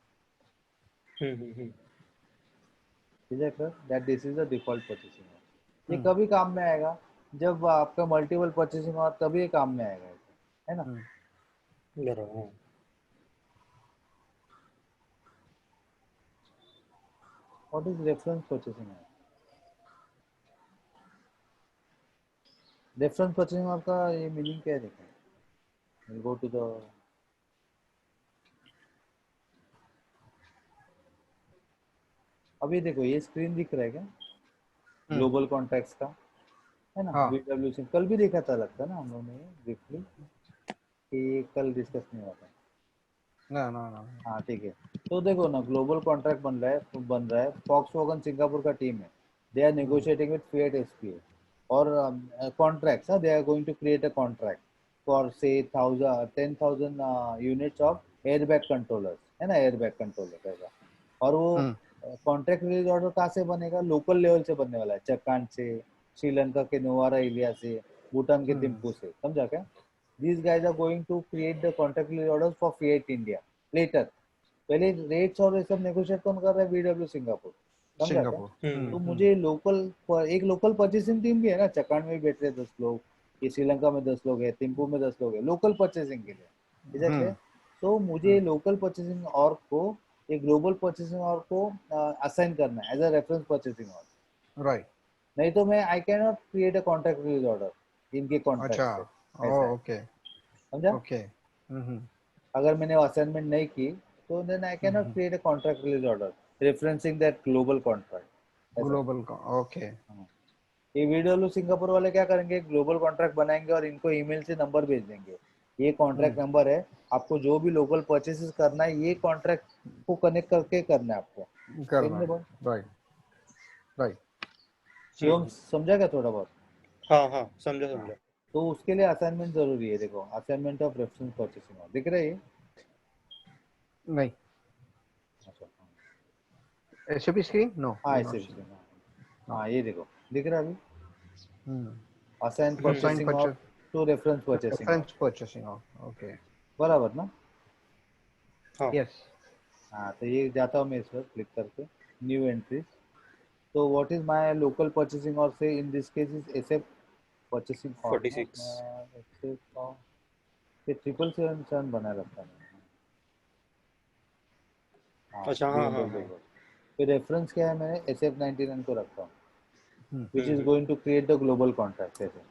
ठीक है sir? That this is the default purchasing और। ये कभी काम में आएगा जब आपका मल्टीपल परचेसिंग और, तभी ये काम में आएगा, है ना? बरोबर व्हाट इज रेफरेंस परचेसिंग और? रेफरेंस परचेसिंग और का ये मीनिंग क्या है, देखो, विल गो टू द, अभी देखो ये स्क्रीन दिख रहा है क्या, ग्लोबल कॉन्ट्रैक्ट्स का, है ना? हाँ। बीडब्ल्यूसी कल भी देखा था लगता है ना हम लोगों ने ब्रीफली, कि ये कल डिस्कस नहीं हुआ था। ना ना ना। हाँ ठीक है, तो देखो ना, ग्लोबल कॉन्ट्रैक्ट बन रहा है, फॉक्सवैगन सिंगापुर का टीम है, they are negotiating with Fiat SpA और contracts, they are going to create a contract for say 10,000 units of airbag controllers, है ना, एयरबैग कंट्रोलर ऐसा। और वो कॉन्ट्रैक्ट रिलीज ऑर्डर कहाँ से बनेगा, लोकल लेवल से बनने वाला है, चक्कान से, श्रीलंका के नोवारा एरिया से, भूटान के थिम्पू से, समझा क्या? These guys are going to create the contract release orders for Fiat India later. पहले रेट्स और ये सब नेगोशिएट कौन कर रहा है, बीडब्ल्यू सिंगापुर, समझा क्या? सिंगापुर। तो मुझे लोकल, एक लोकल परचेसिंग टीम भी है ना, चकान में भी बैठ रहे 10 लोग, ये श्रीलंका में 10 लोग है, थिम्पू में 10 लोग है, लोकल परचेसिंग के लिए, ठीक है क्लियर? तो मुझे लोकल परचेसिंग और को एक ग्लोबल परचेसिंग और को असाइन करना है एज अ रेफरेंस परचेसिंग और, राइट। नहीं तो मैं आई can not create a contract release order इनके कॉन्ट्रैक्ट अच्छा। से, ऐसा है, ओके। समझा? ओके। अगर मैंने असाइनमेंट नहीं की तो then I can not create a contract release order referencing that global contract, ऐसा। ग्लोबल का। ओके। हाँ। ये वीडियो सिंगापुर वाले क्या करेंगे, ग्लोबल कॉन्ट्रैक्ट बनाएंगे और इनको ईमेल से नंबर भेज देंगे, ये कॉन्ट्रैक्ट नंबर है, आपको जो भी लोकल परचेसेस करना है ये कॉन्ट्रैक्ट को कनेक्ट करके करना है आपको, करना समझे है। बहुत? राइट। राइट। शिवम समझा क्या थोड़ा बहुत? हाँ हाँ समझा हाँ, समझा तो उसके लिए असाइनमेंट जरूरी है, देखो असाइनमेंट ऑफ रेफरेंस परचेसिंग दिख रहा है ये? नहीं। अच्छा हाँ, ऐसे भी स्क्रीन नो हाँ वी ऐसे नॉट भी सी। हाँ ये देखो, दिख रहा है अभी, हम्म। Assign assign purchasing purchase. Of to reference purchasing of, reference purchasing. Okay. बराबर ना? हाँ यस। हाँ तो ये जाता हूँ मैं इस पर क्लिक करके, न्यू एंट्रीज, तो what is my local purchasing और से in this case is SF purchasing और ना, 46 एसएफ और ये 777 बना रखा है, हाँ अच्छा हाँ हाँ BMW ओके। हाँ को, फिर रेफरेंस क्या है, मैंने SF99 को रखा हूँ, which is hmm going to create the global contract, ऐसे,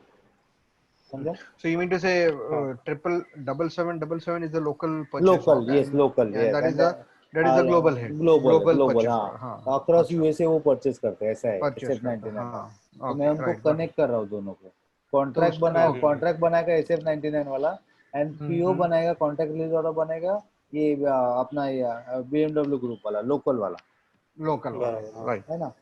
समझा? So you mean to say हाँ 777 is the local purchase local, order, yes local, and yes, and that is the global head, global, global global, purchase order. हाँ, हाँ। Across अच्छा। USA वो purchase करते हैं, ऐसा है परचेस एसएफ करता 99 वाला। हाँ। तो मैं ओके। उनको राइट। Got it. कनेक्ट कर रहा हूँ दोनों को, तो उस ओके। कॉन्ट्रैक्ट बनाएगा SF99 वाला, एंड पीओ बनाएगा, कॉन्ट्रैक्ट रिलीज ऑर्डर बनेगा ये अपना ये बीएमडब्ल्यू ग्रुप वाला, लोकल वाला, लोकल वाला। बराबर हाँ राइट। है ना?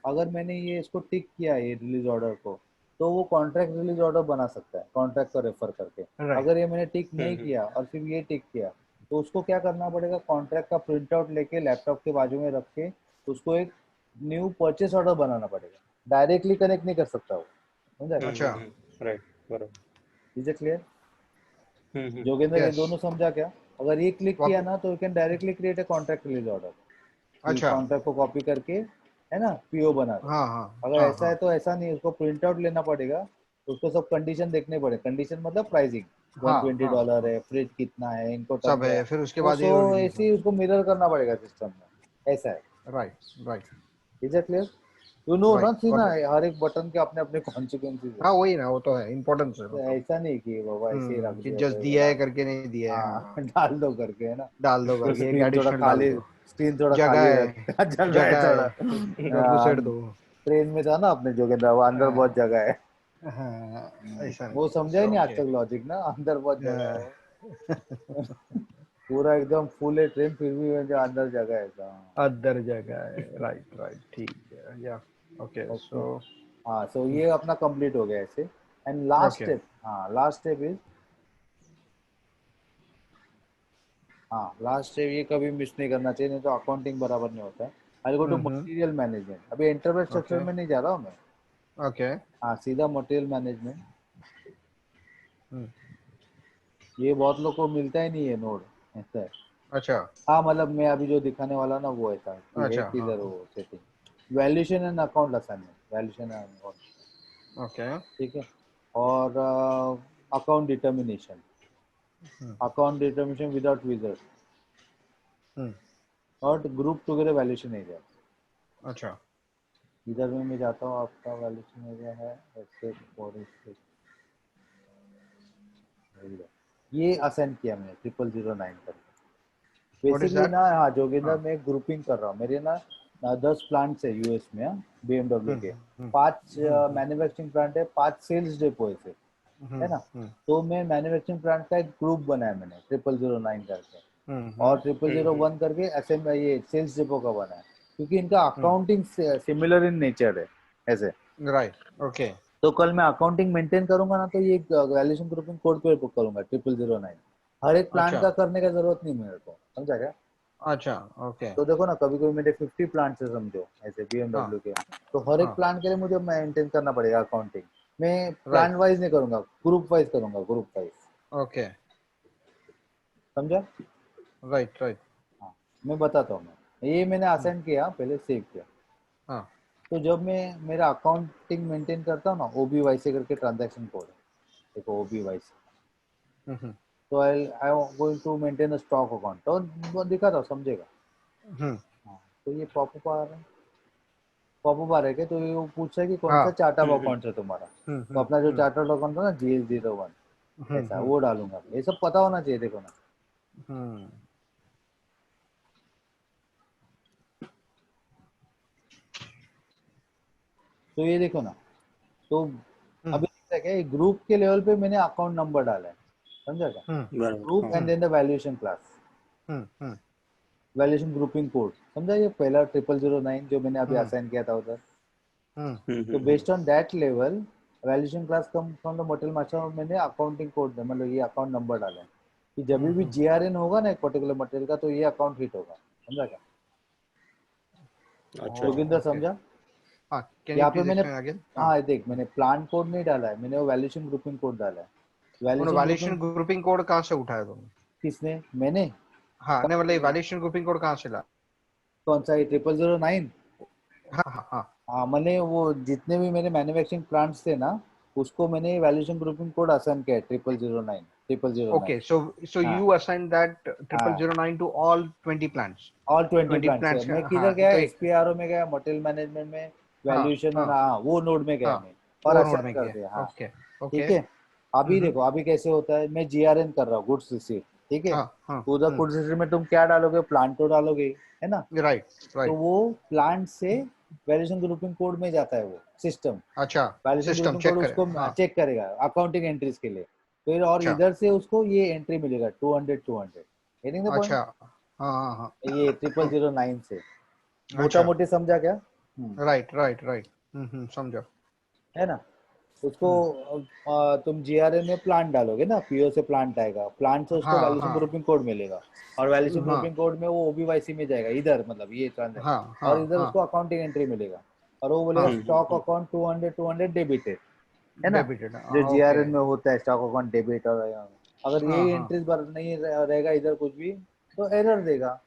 अगर मैंने ये इसको टिक किया ये रिलीज ऑर्डर को, तो वो कॉन्ट्रैक्ट रिलीज ऑर्डर बना सकता है कॉन्ट्रैक्ट को रेफर करके। राइट। अगर ये मैंने टिक नहीं किया और सिर्फ ये टिक किया, तो उसको क्या करना पड़ेगा, कॉन्ट्रैक्ट का प्रिंट आउट लेके लैपटॉप के बाजू में रख के उसको एक न्यू परचेस ऑर्डर बनाना पड़ेगा, डायरेक्टली कनेक्ट नहीं कर सकता वो, समझा क्या? अच्छा। राइट बराबर इज इट क्लियर? हम्म जोगेंद्र ये यस। दोनों समझा क्या? अगर ये क्लिक किया ना तो you can directly create a contract release order, कि अच्छा। कॉन्ट्रैक्ट को कॉपी करके, है ना, पीओ बना दो। हाँ हाँ अगर हाँ ऐसा हाँ। है तो ऐसा नहीं, उसको प्रिंट आउट लेना पड़ेगा, उसको सब कंडीशन देखने पड़े, कंडीशन मतलब प्राइसिंग, वन हाँ ट्वेंटी हाँ डॉलर हाँ। है, फ्रिज कितना है, इनको टर्न सब क्या है, है फिर उसके वो बाद सो ये ऐसे ही उसको मिरर करना पड़ेगा सिस्टम में, ऐसा है। Right. Right. Is it clear? You know ना, Right, सी ना, got it. हर एक बटन के अपने अपने कॉन्सिक्वेंसेस है। हाँ वही ना, वो तो है, इम्पोर्टेंस है तो मतलब। ऐसा नहीं कि बाबा ऐसे ही रख कि दिया जस्ट तो ये दिया है डाल दो। करके नहीं दिया है, हाँ हाँ। डाल दो करके, है ना। डाल दो तो करके एक स्क्रीन थोड़ा एडिशनल डाल खाली, दो। स्क्रीन थोड़ा जगह खाली है, रख जगह है जगह थोड़ा। है, इधर घुसेड़ दो। ट्रेन में था ना अपने जोगिंदर, वो अंदर बहुत जगह है। हाँ, ऐसा वो नहीं है, समझा ही नहीं आज ओके। तक लॉजिक ना, अंदर बहुत जगह है वो। पूरा एकदम फुल है ट्रेन, फिर भी वो जो अंदर जगह है तो। अदर जगह है, राइट राइट, ठीक है, या ओके ओके। सो। हाँ, सो ये अपना कंप्लीट हो गया ऐसे। And last okay. स्टेप, हाँ लास्ट स्टेप इज, हाँ लास्ट स्टेप ये कभी मिस नहीं करना चाहिए, नहीं तो अकाउंटिंग बराबर नहीं होता है। आई गो टू मटेरियल मैनेजमेंट, अभी एंटरप्राइज स्ट्रक्चर ओके में नहीं जा रहा हूँ मैं। ओके। हाँ सीधा मटेरियल मैनेजमेंट। ये बहुत लोग को मिलता ही नहीं है नोड, ऐसा है। अच्छा हाँ मतलब मैं अभी जो दिखाने वाला ना वो ऐसा कि है अच्छा, हाँ किधर हाँ, वो setting, valuation and account assignment, valuation and account, okay. ठीक है। और account determination, account determination without wizard, और ग्रुप टुगेदर वैल्यूएशन एरिया। अच्छा इधर में मैं जाता हूँ, आपका वैल्यूएशन एरिया है ऐसे 46, ये असाइन किया मैंने 0009 पर। What is basically that? ना, हाँ जोगिंदर हाँ, मैं ग्रुपिंग कर रहा हूँ, मेरे ना 10 प्लांट्स है यूएस में, हाँ BMW के, हम्म 5 मैन्युफैक्चरिंग प्लांट है, 5 सेल्स डेपो है सिर्फ, है ना। हम्म तो मैं मैन्युफैक्चरिंग प्लांट का एक ग्रुप बनाया मैंने 0009 करके, और 0001 करके असेंबली ये सेल्स डिपो का बनाया, क्योंकि इनका अकाउंटिंग सिमिलर इन नेचर है ऐसे। राइट, ओके, तो कल मैं अकाउंटिंग मेंटेन करूंगा ना, तो ये वैल्यूएशन ग्रुपिंग कोड पे करूंगा 0009। हर एक प्लांट अच्छा का करने का जरूरत नहीं मेरे को, समझा क्या। अच्छा, ओके, तो देखो ना, कभी कभी मेरे 50 प्लांट्स है समझो ऐसे हाँ BMW के, तो हर एक हाँ, प्लांट के लिए मुझे मेंटेन करना पड़ेगा अकाउंटिंग। मैं प्लांट राइट, वाइज नहीं करूंगा, ग्रुप वाइज करूंगा, ग्रुप वाइज, ओके, समझा। राइट राइट, हाँ मैं बताता हूँ, मैं ये मैंने असाइन किया, पहले सेव किया। हाँ, तो जब मैं मेरा अकाउंटिंग मेंटेन करता हूँ ना, OBYC करके ट्रांजैक्शन कोड है, देखो OBYC। हम्म तो I going to maintain a stock account, तो वो दिखाता हूँ, समझेगा। हम्म हाँ तो ये पॉपअप आ रहा है, पॉपअप आ रहा है क्या, तो ये वो पूछ रहा है कि कौन सा हाँ, चार्ट ऑफ अकाउंट है तुम्हारा। तो अपना जो हम्म चार्टर्ड अकाउंट था ना, GS01, ऐसा हम्म वो डालूंगा, ये सब पता होना चाहिए, देखो ना। हम्म तो ये देखो ना, तो हम्म अभी क्या है, ग्रुप के लेवल पे मैंने अकाउंट नंबर डाला है, समझा क्या। हम्म बराबर, ग्रुप हाँ। And then the valuation class, hmm valuation grouping code, समझा। ये पहला 0009 जो मैंने अभी हम्म असाइन किया था उधर। हम्म तो based on that level, valuation class come from the material master, मैंने अकाउंटिंग कोड मतलब ये अकाउंट नंबर डाला है, कि जब भी GRN होगा ना एक पर्टिकुलर मटेरियल का, तो ये अकाउंट हिट होगा, समझा क्या। अच्छा अच्छा। जोगिंदर ओके, समझा। हाँ, कैन यू यहाँ पे प्लीज मैंने, एक्सप्लेन अगेन? हाँ, हाँ देख मैंने प्लान कोड नहीं डाला है, मैंने वो वैल्यूएशन ग्रुपिंग कोड डाला है। उन्होंने valuation valuation grouping grouping code कहाँ से उठाया तुमने? किसने, मैंने, हाँ, नहीं मतलब वैल्यूएशन ग्रुपिंग कोड कहाँ से ला? कौन सा ये 0009। हाँ हाँ हाँ, हाँ मैंने वो जितने भी मेरे मैन्युफैक्चरिंग प्लांट्स थे ना, उसको मैंने वैल्यूएशन ग्रुपिंग कोड असाइन किया है 0009, 0009। okay, so हाँ you assign that triple हाँ, zero nine to all 20 plants? All 20 20 plants है। plants मैं का, किधर हाँ गया, तो एक, SPRO में गया, मटेरियल मैनेजमेंट में, हाँ वैल्यूएशन हाँ और हाँ वो नोड में गया हाँ, मैं, और वो नोड असाइन में कर किया, दिया, हाँ। ओके ओके, ठीक है। अभी देखो अभी कैसे होता है, मैं GRN कर रहा हूँ, गुड्स रिसीट, ठीक है। हाँ हाँ, तो उधर गुड्स रिसीट में तुम क्या डालोगे, प्लांट तो डालोगे, है ना। राइट तो राइट, वो प्लांट से वैल्यूएशन ग्रुपिंग कोड में जाता है वो सिस्टम, अच्छा, valuation system grouping code check करे, उसको हाँ, चेक करेगा अकाउंटिंग एंट्रीज के लिए, फिर और अच्छा इधर से उसको ये एंट्री मिलेगा 200 200, गेटिंग द पॉइंट। अच्छा, हाँ हाँ हाँ, ये 0009 से मोटा अच्छा, मोटी समझा क्या। राइट राइट राइट, समझा, है ना। उसको तुम GRN में प्लांट डालोगे ना, PO से प्लांट आएगा, प्लांट से उसको हाँ वैल्यूएशन हाँ ग्रुपिंग कोड मिलेगा, और वैल्यूएशन हाँ ग्रुपिंग कोड में वो OBYC में जाएगा इधर, मतलब ये हाँ ट्रांजेक्शन, हाँ और इधर हाँ उसको अकाउंटिंग एंट्री मिलेगा, और वो बोलेगा हाँ, स्टॉक अकाउंट 200 200 डेबिटेड, है ना। डेबिटेड, जो ओके, GRN में होता है स्टॉक अकाउंट डेबिट, और अगर हाँ यही हाँ, एंट्रीज भर नहीं रहेगा इधर कुछ भी, तो एरर देगा,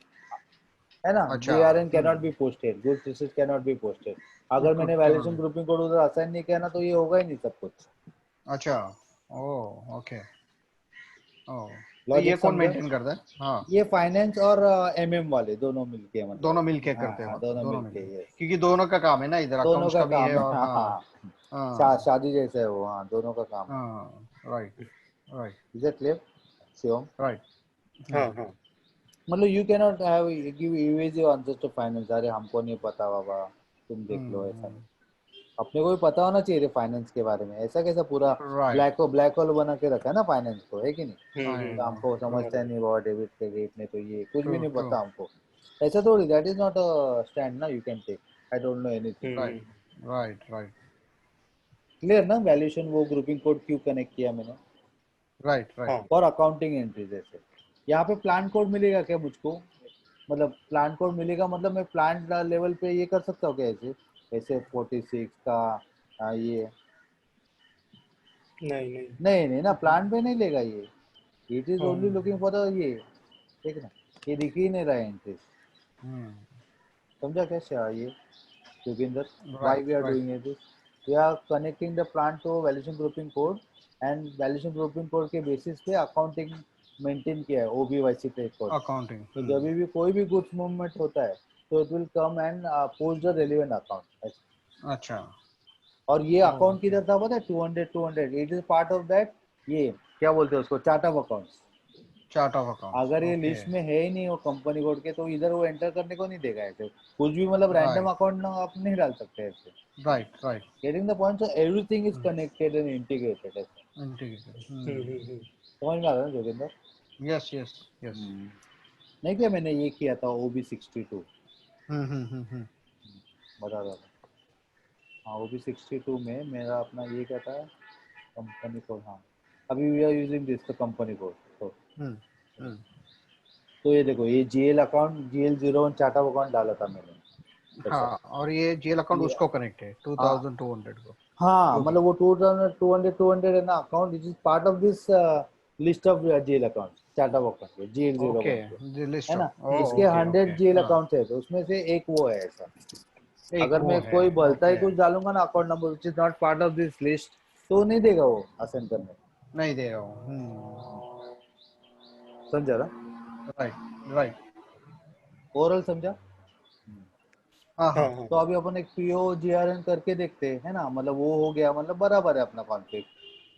है ना। अच्छा, GRN cannot be posted, goods receipt cannot be posted. अगर मैंने वैल्यूएशन ग्रुपिंग कोड उधर असाइन नहीं किया ना, तो ये होगा ही नहीं सब कुछ। अच्छा, ओ ओके, ओ तो ये लॉजिक कौन समझा? मेंटेन करता है? हाँ, ये फाइनेंस और एमएम वाले दोनों मिलके मतलब। दोनों मिलके हाँ करते हैं, हाँ, मतलब दोनों दोनों मिलके, मिलके, यस। क्योंकि दोनों का काम है ना, इधर दोनों अकाउंट्स का का भी है काम है, और हाँ हाँ हाँ। हाँ शादी जैसे है वो, हाँ, दोनों का काम है। हाँ, right right is it clear Shivam? Right. हाँ हाँ। मतलब you can not have give easy answer to finance, अरे हमको नहीं पता बाबा, तुम देख लो, ऐसा नहीं। अपने को भी पता होना चाहिए फाइनेंस के बारे में, ऐसा कैसा पूरा राइट, ब्लैक होल बना के रखा है ना फाइनेंस को, है कि नहीं? तो आई हमको समझता नहीं बाबा, डेबिट क्रेडिट में तो ये कुछ भी ट्रू नहीं ट्रू, पता हमको, ऐसा थोड़ी, that is not a stand ना, you can take I don't know anything. Right right right clear ना? वैल्यूएशन वो ग्रुपिंग कोड क्यों कनेक्ट किया मैंने? Right right. हाँ फॉर अकाउंटिंग एंट्री जैसे यहाँ पे प्लान कोड मिलेगा क्या मुझको? मतलब प्लान कोड मिलेगा, मतलब मैं प्लान लेवल पे ये कर सकता हूँ क्या, ऐसे ऐसे 46 का ये? नहीं नहीं। नहीं नहीं ना, प्लान पे नहीं लेगा ये, इट इज हाँ ओनली लुकिंग फॉर द ये, ठीक ना? ये दिख ही नहीं रहा है एंट्री, समझा कैसे ये Joginder? Why right we are right, doing this? We are connecting the plan to valuation grouping code, and valuation grouping code के बेसिस पे अकाउंटिंग मेंटेन किया है ओबीवाईसी पे कोड। अकाउंटिंग, तो जब भी कोई भी गुड्स मूवमेंट होता है तो it will come and post the relevant account. अच्छा, और ये अकाउंट ओके, किधर था पता है? 200 it is part of that, ये क्या बोलते हैं उसको, chart of accounts. Chart of accounts, अगर ये ओके, लिस्ट में है ही नहीं वो कंपनी कोड के, तो इधर वो एंटर करने को नहीं देगा ऐसे कुछ भी, मतलब रैंडम राइट अकाउंट ना आप नहीं डाल सकते ऐसे। Right right, getting the point, so everything is connected and integrated ऐसे। इंटीग्रेटेड, हम्म। समझ में आ रहा है जोगिंदर? यस यस यस, नहीं क्या मैंने ये किया था OB62, हम्म, बता रहा था। हाँ OB62 में मेरा अपना ये क्या था, कंपनी कोड, हाँ अभी we are using this company code. हम्म हम्म, तो ये देखो, ये GL account, GL01 chart of account डाला था मैंने ऐसा। हाँ, और ये जेल अकाउंट ये उसको कनेक्ट है हाँ 2200 को, हाँ, ओके मतलब वो 200 है ना account, it is part of this list of GL account, chart of account okay, GL01 के, द लिस्ट है ना? ऑफ, ओ इसके ओके 100 ओके, GL हाँ, अकाउंट है, तो उसमें से एक वो है ऐसा। एक अगर वो मैं है, कोई भलता ही ओके, कुछ डालूंगा ना account number which is not part of this list, तो नहीं देगा वो असेंड करने। नहीं दे रहा हूँ, समझा ना? राइट राइट, ओवरऑल समझा? हाँ हाँ हाँ, हाँ। तो अभी अपन एक PO GRN करके देखते हैं, है ना? मतलब वो हो गया, मतलब बराबर है अपना कॉन्फ़िग।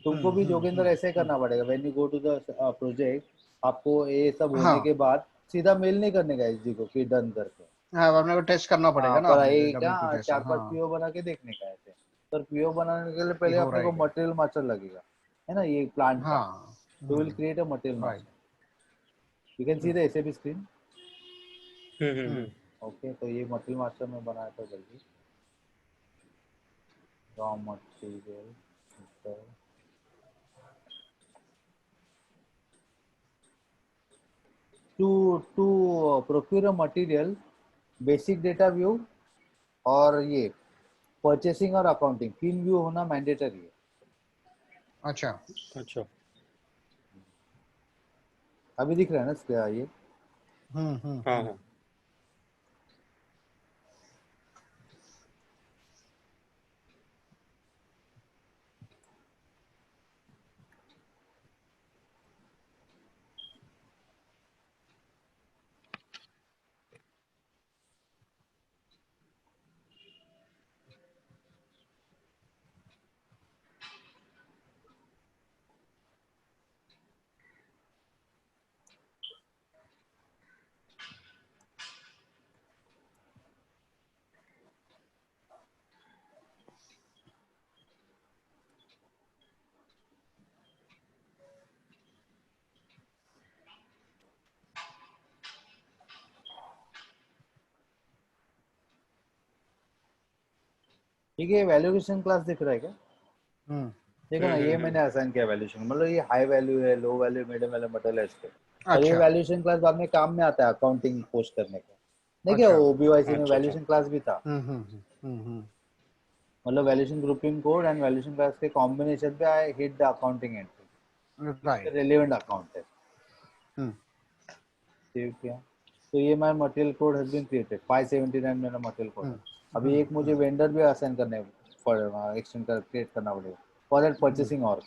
तुमको भी जोगिंदर ऐसे ही करना पड़ेगा, when you go to the project, आपको ये सब होने के हाँ बाद सीधा मेल नहीं करने का SG को कि डन करके। हाँ, अपने को टेस्ट करना हाँ, पड़ेगा ना पर अपने ये क्या, W2 जैसा, 4-5 हाँ, PO बना के देखने का ऐसे। पर PO बनाने के लिए कि पहले हो रहा अपने है को क्या, मटेरियल मास्टर लगेगा, है ना, ये प्लांट का। हाँ, तो will create a material right, master, you can see the SAP screen. Hmm. Okay, तो ये मटेरियल मास्टर में बनाया था जल्दी, raw material to procure a material, basic data view, और ये परचेसिंग और अकाउंटिंग, 3 व्यू होना मैंडेटरी है। अच्छा, अच्छा। अभी दिख रहा है ना इसका ये? हाँ हाँ। ठीक है, वैल्यूएशन क्लास दिख रहा है क्या? देखो ना, ये हम्म। मैंने असाइन किया वैल्यूएशन, मतलब ये हाई वैल्यू है, low value, medium value, material है इसके। और ये अच्छा वैल्यूएशन क्लास बाद में काम में आता है अकाउंटिंग पोस्ट करने का। देखिए अच्छा, OBYC में अच्छा अच्छा। वैल्यूएशन क्लास भी था, मतलब valuation grouping code and valuation class के कॉम्बिनेशन पे I hit the accounting entry, right, relevant account है। ठीक है, तो ये my material code has been created, 579 मेरा मटेरियल कोड है। अभी एक मुझे वेंडर भी असाइन करने पड़ेगा, एक्सटेंड कर क्रिएट करना पड़ेगा फॉर दैट परचेसिंग। और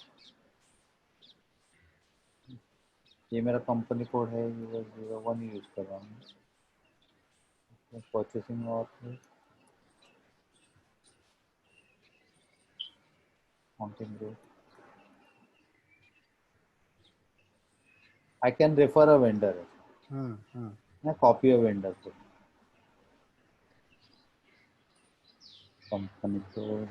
ये मेरा कंपनी कोड है, 001 यूज कर रहा हूँ। परचेसिंग और counting group, I can refer a vendor, ना कॉपी अ वेंडर को, कंपनी कोड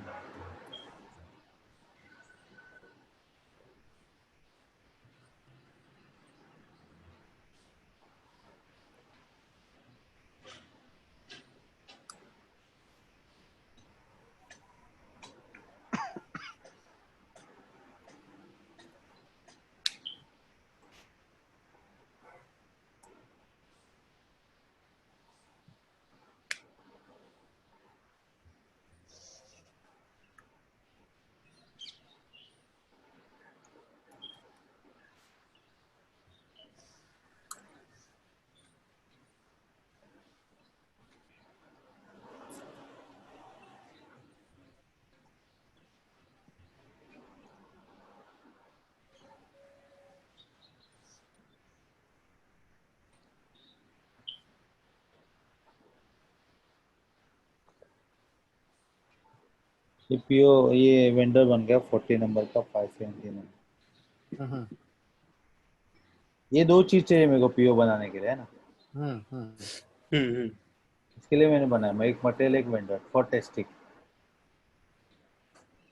ये पीओ, ये वेंडर बन गया 40 नंबर का 579। ये दो चीज चाहिए मेरे को पीओ बनाने के लिए, है ना। हम्म इसके लिए मैंने बनाया, मैं एक मटेरियल एक वेंडर फॉर टेस्टिंग।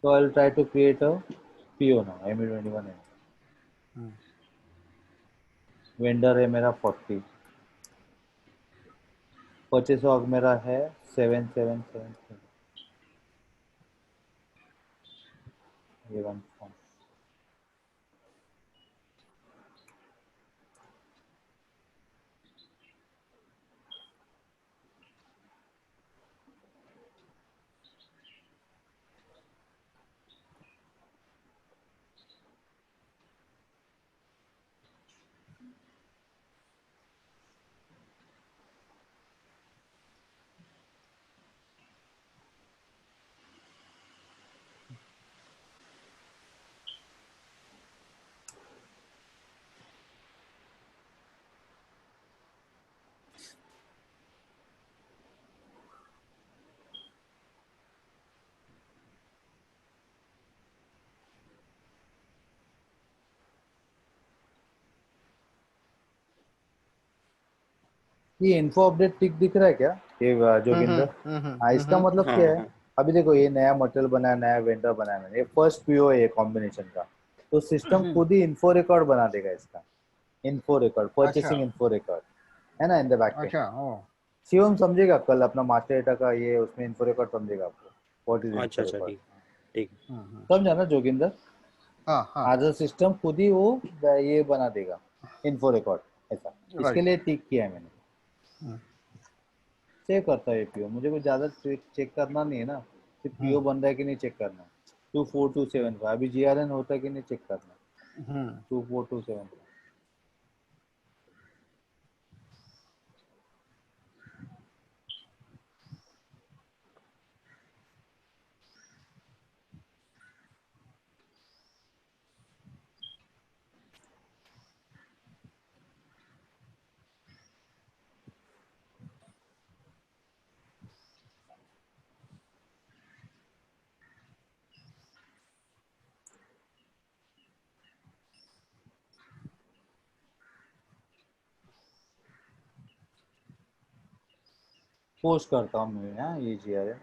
तो I will try to create a PO now, ME21 है, वेंडर है मेरा 40, परचेस ऑर्ग मेरा है 7777, ये वन फॉर्म। ये इन्फो अपडेट टिक दिख रहा है क्या, ये जोगिंदर? हाँ, इसका मतलब हाँ क्या है? हाँ अभी देखो, ये नया मटेरियल बनाया, नया वेंडर बनाया मैंने, ये फर्स्ट पीओ है ये कॉम्बिनेशन का। तो सिस्टम खुद ही इन्फो रिकॉर्ड बना देगा इसका, इन्फो रिकॉर्ड, अच्छा परचेसिंग इन्फो रिकॉर्ड, है ना, इन द बैक एंड। अच्छा ओ शिवम समझेगा कल अपना मास्टर डेटा का, ये उसमें इन्फो रिकॉर्ड समझेगा आपको, व्हाट इज इन्फो अच्छा अच्छा रिकॉर्ड। ठीक ठीक समझा ना जोगिंदर? हाँ हाँ आज सिस्टम खुद ही वो ये बना देगा, इन्फो रिकॉर्ड, ऐसा। इसके राइट लिए टिक किया है मैंने। सेव करता है पीओ, मुझे कुछ ज्यादा चेक करना नहीं है ना, सिर्फ पीओ बन रहा है कि नहीं चेक करना है। 24275 अभी GRN होता है कि नहीं चेक करना है। 24275 पोस्ट करता हूँ मैं, हाँ, ये GRN।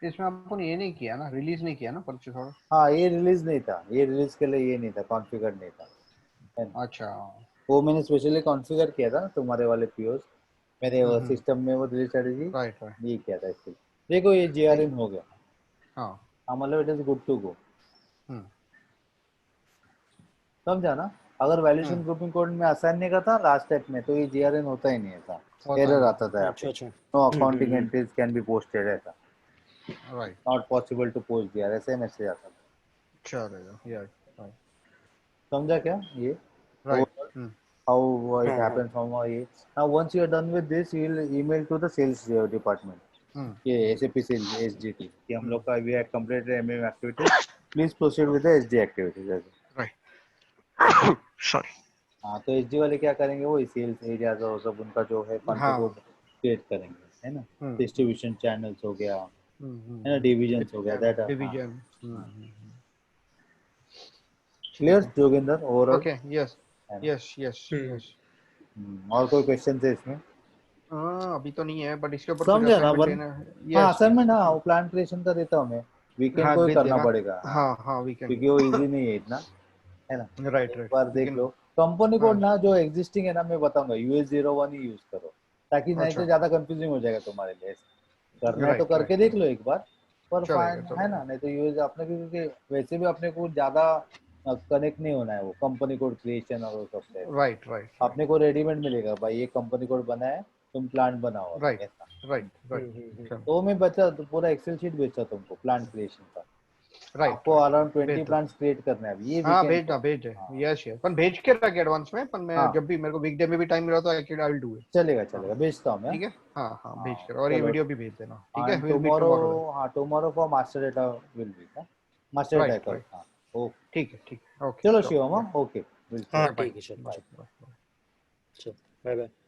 इसमें अपन ये नहीं किया ना, रिलीज नहीं किया ना परचेस ऑर्डर। हाँ, ये रिलीज नहीं था, ये रिलीज के लिए ये नहीं था, कॉन्फ़िगर नहीं था, है ना? अच्छा वो मैंने स्पेशली कॉन्फ़िगर किया था तुम्हारे वाले पीओस, मेरे सिस्टम में वो रिलीज स्ट्रेटजी राइट राइट ये किया था इसलिए। देखो ये GRN हो गया। हाँ हाँ, मतलब it is good to go. हम्म समझा ना? अगर वैल्यूएशन हम्म ग्रुपिंग कोड में असाइन नहीं करता लास्ट स्टेप में, तो ये GRN होता ही नहीं था, होता एरर नहीं आता था यहाँ पे, अच्छा अच्छा no accounting entries can be posted, ऐसा, right not possible to post GR, ऐसे मैसेज आता था। चलेगा यार राइट समझा क्या ये? राइट How it हाँ हाँ happens from ये. Now once you are done with this, you will email to the sales department. ये SAP सेल SGT कि हम लोग का we had completed MM activities, please proceed with the SD activities. Right sorry. हाँ, तो SD वाले क्या करेंगे, वो सेल्स एरियाज और सब उनका जो है कॉन्फ़िगर क्रिएट करेंगे, है ना, डिस्ट्रीब्यूशन चैनल्स हो गया, है ना, डिविजन्स हो गया, that division. Clear Joginder overall? Okay yes yes yes yes. और कोई क्वेश्चन है इसमें? हाँ अभी तो नहीं है, बट इसके ऊपर कुछ समझा ना असाइनमेंट वन? लेना है। हाँ, यस असाइनमेंट ना, वो प्लान क्रिएशन का देता हूँ मैं, वीकेंड हाँ को ही भेज करना देना। पड़ेगा। हाँ हाँ वीकेंड क्योंकि वो इजी नहीं है इतना, है ना। राइट एक राइट बार देख लो कंपनी हाँ कोड ना, जो एग्जिस्टिंग है ना, मैं बताऊंगा US01 ही यूज करो, ताकि नहीं तो अच्छा ज्यादा कंफ्यूजिंग हो जाएगा तुम्हारे लिए। करना है तो राइट करके राइट देख लो एक बार, पर चलेगा फाइन है ना, चलेगा नहीं तो यूज अपने को, क्योंकि वैसे भी अपने को ज्यादा कनेक्ट नहीं होना है वो कंपनी कोड क्रिएशन और वो सब से। राइट राइट अपने को रेडीमेड मिलेगा भाई, ये कंपनी कोड बना है, तुम प्लांट बनाओ अभी, राइट ऐसा। राइट राइट चलो तो मैं बचा तो पूरा एक्सेल शीट बेचा तुमको प्लांट क्रिएशन का। राइट आपको राइट अराउंड 20 भेज दो। प्लांट्स क्रिएट करने हैं अभी ये हाँ वीकेंड भेजना पर। भेज है। हाँ यस यस पर भेज के रख एडवांस में, पर मैं हाँ, जब भी मेरे को वीकडे में भी टाइम मिला तो आई विल डू इट। चलेगा हाँ चलेगा, भेजता हूँ मैं। ठीक है हाँ हाँ भेज हाँ कर, और ये चलो। वीडियो भी भेज देना ठीक है। And will meet tomorrow, tomorrow then. हाँ tomorrow for master data will be, master data right कल। राइट हाँ ओके, ठीक है ओके चलो चलो शिवम, हाँ ओके, हाँ बाय ठीक है, चलो बाय। चलो, बाय बाय।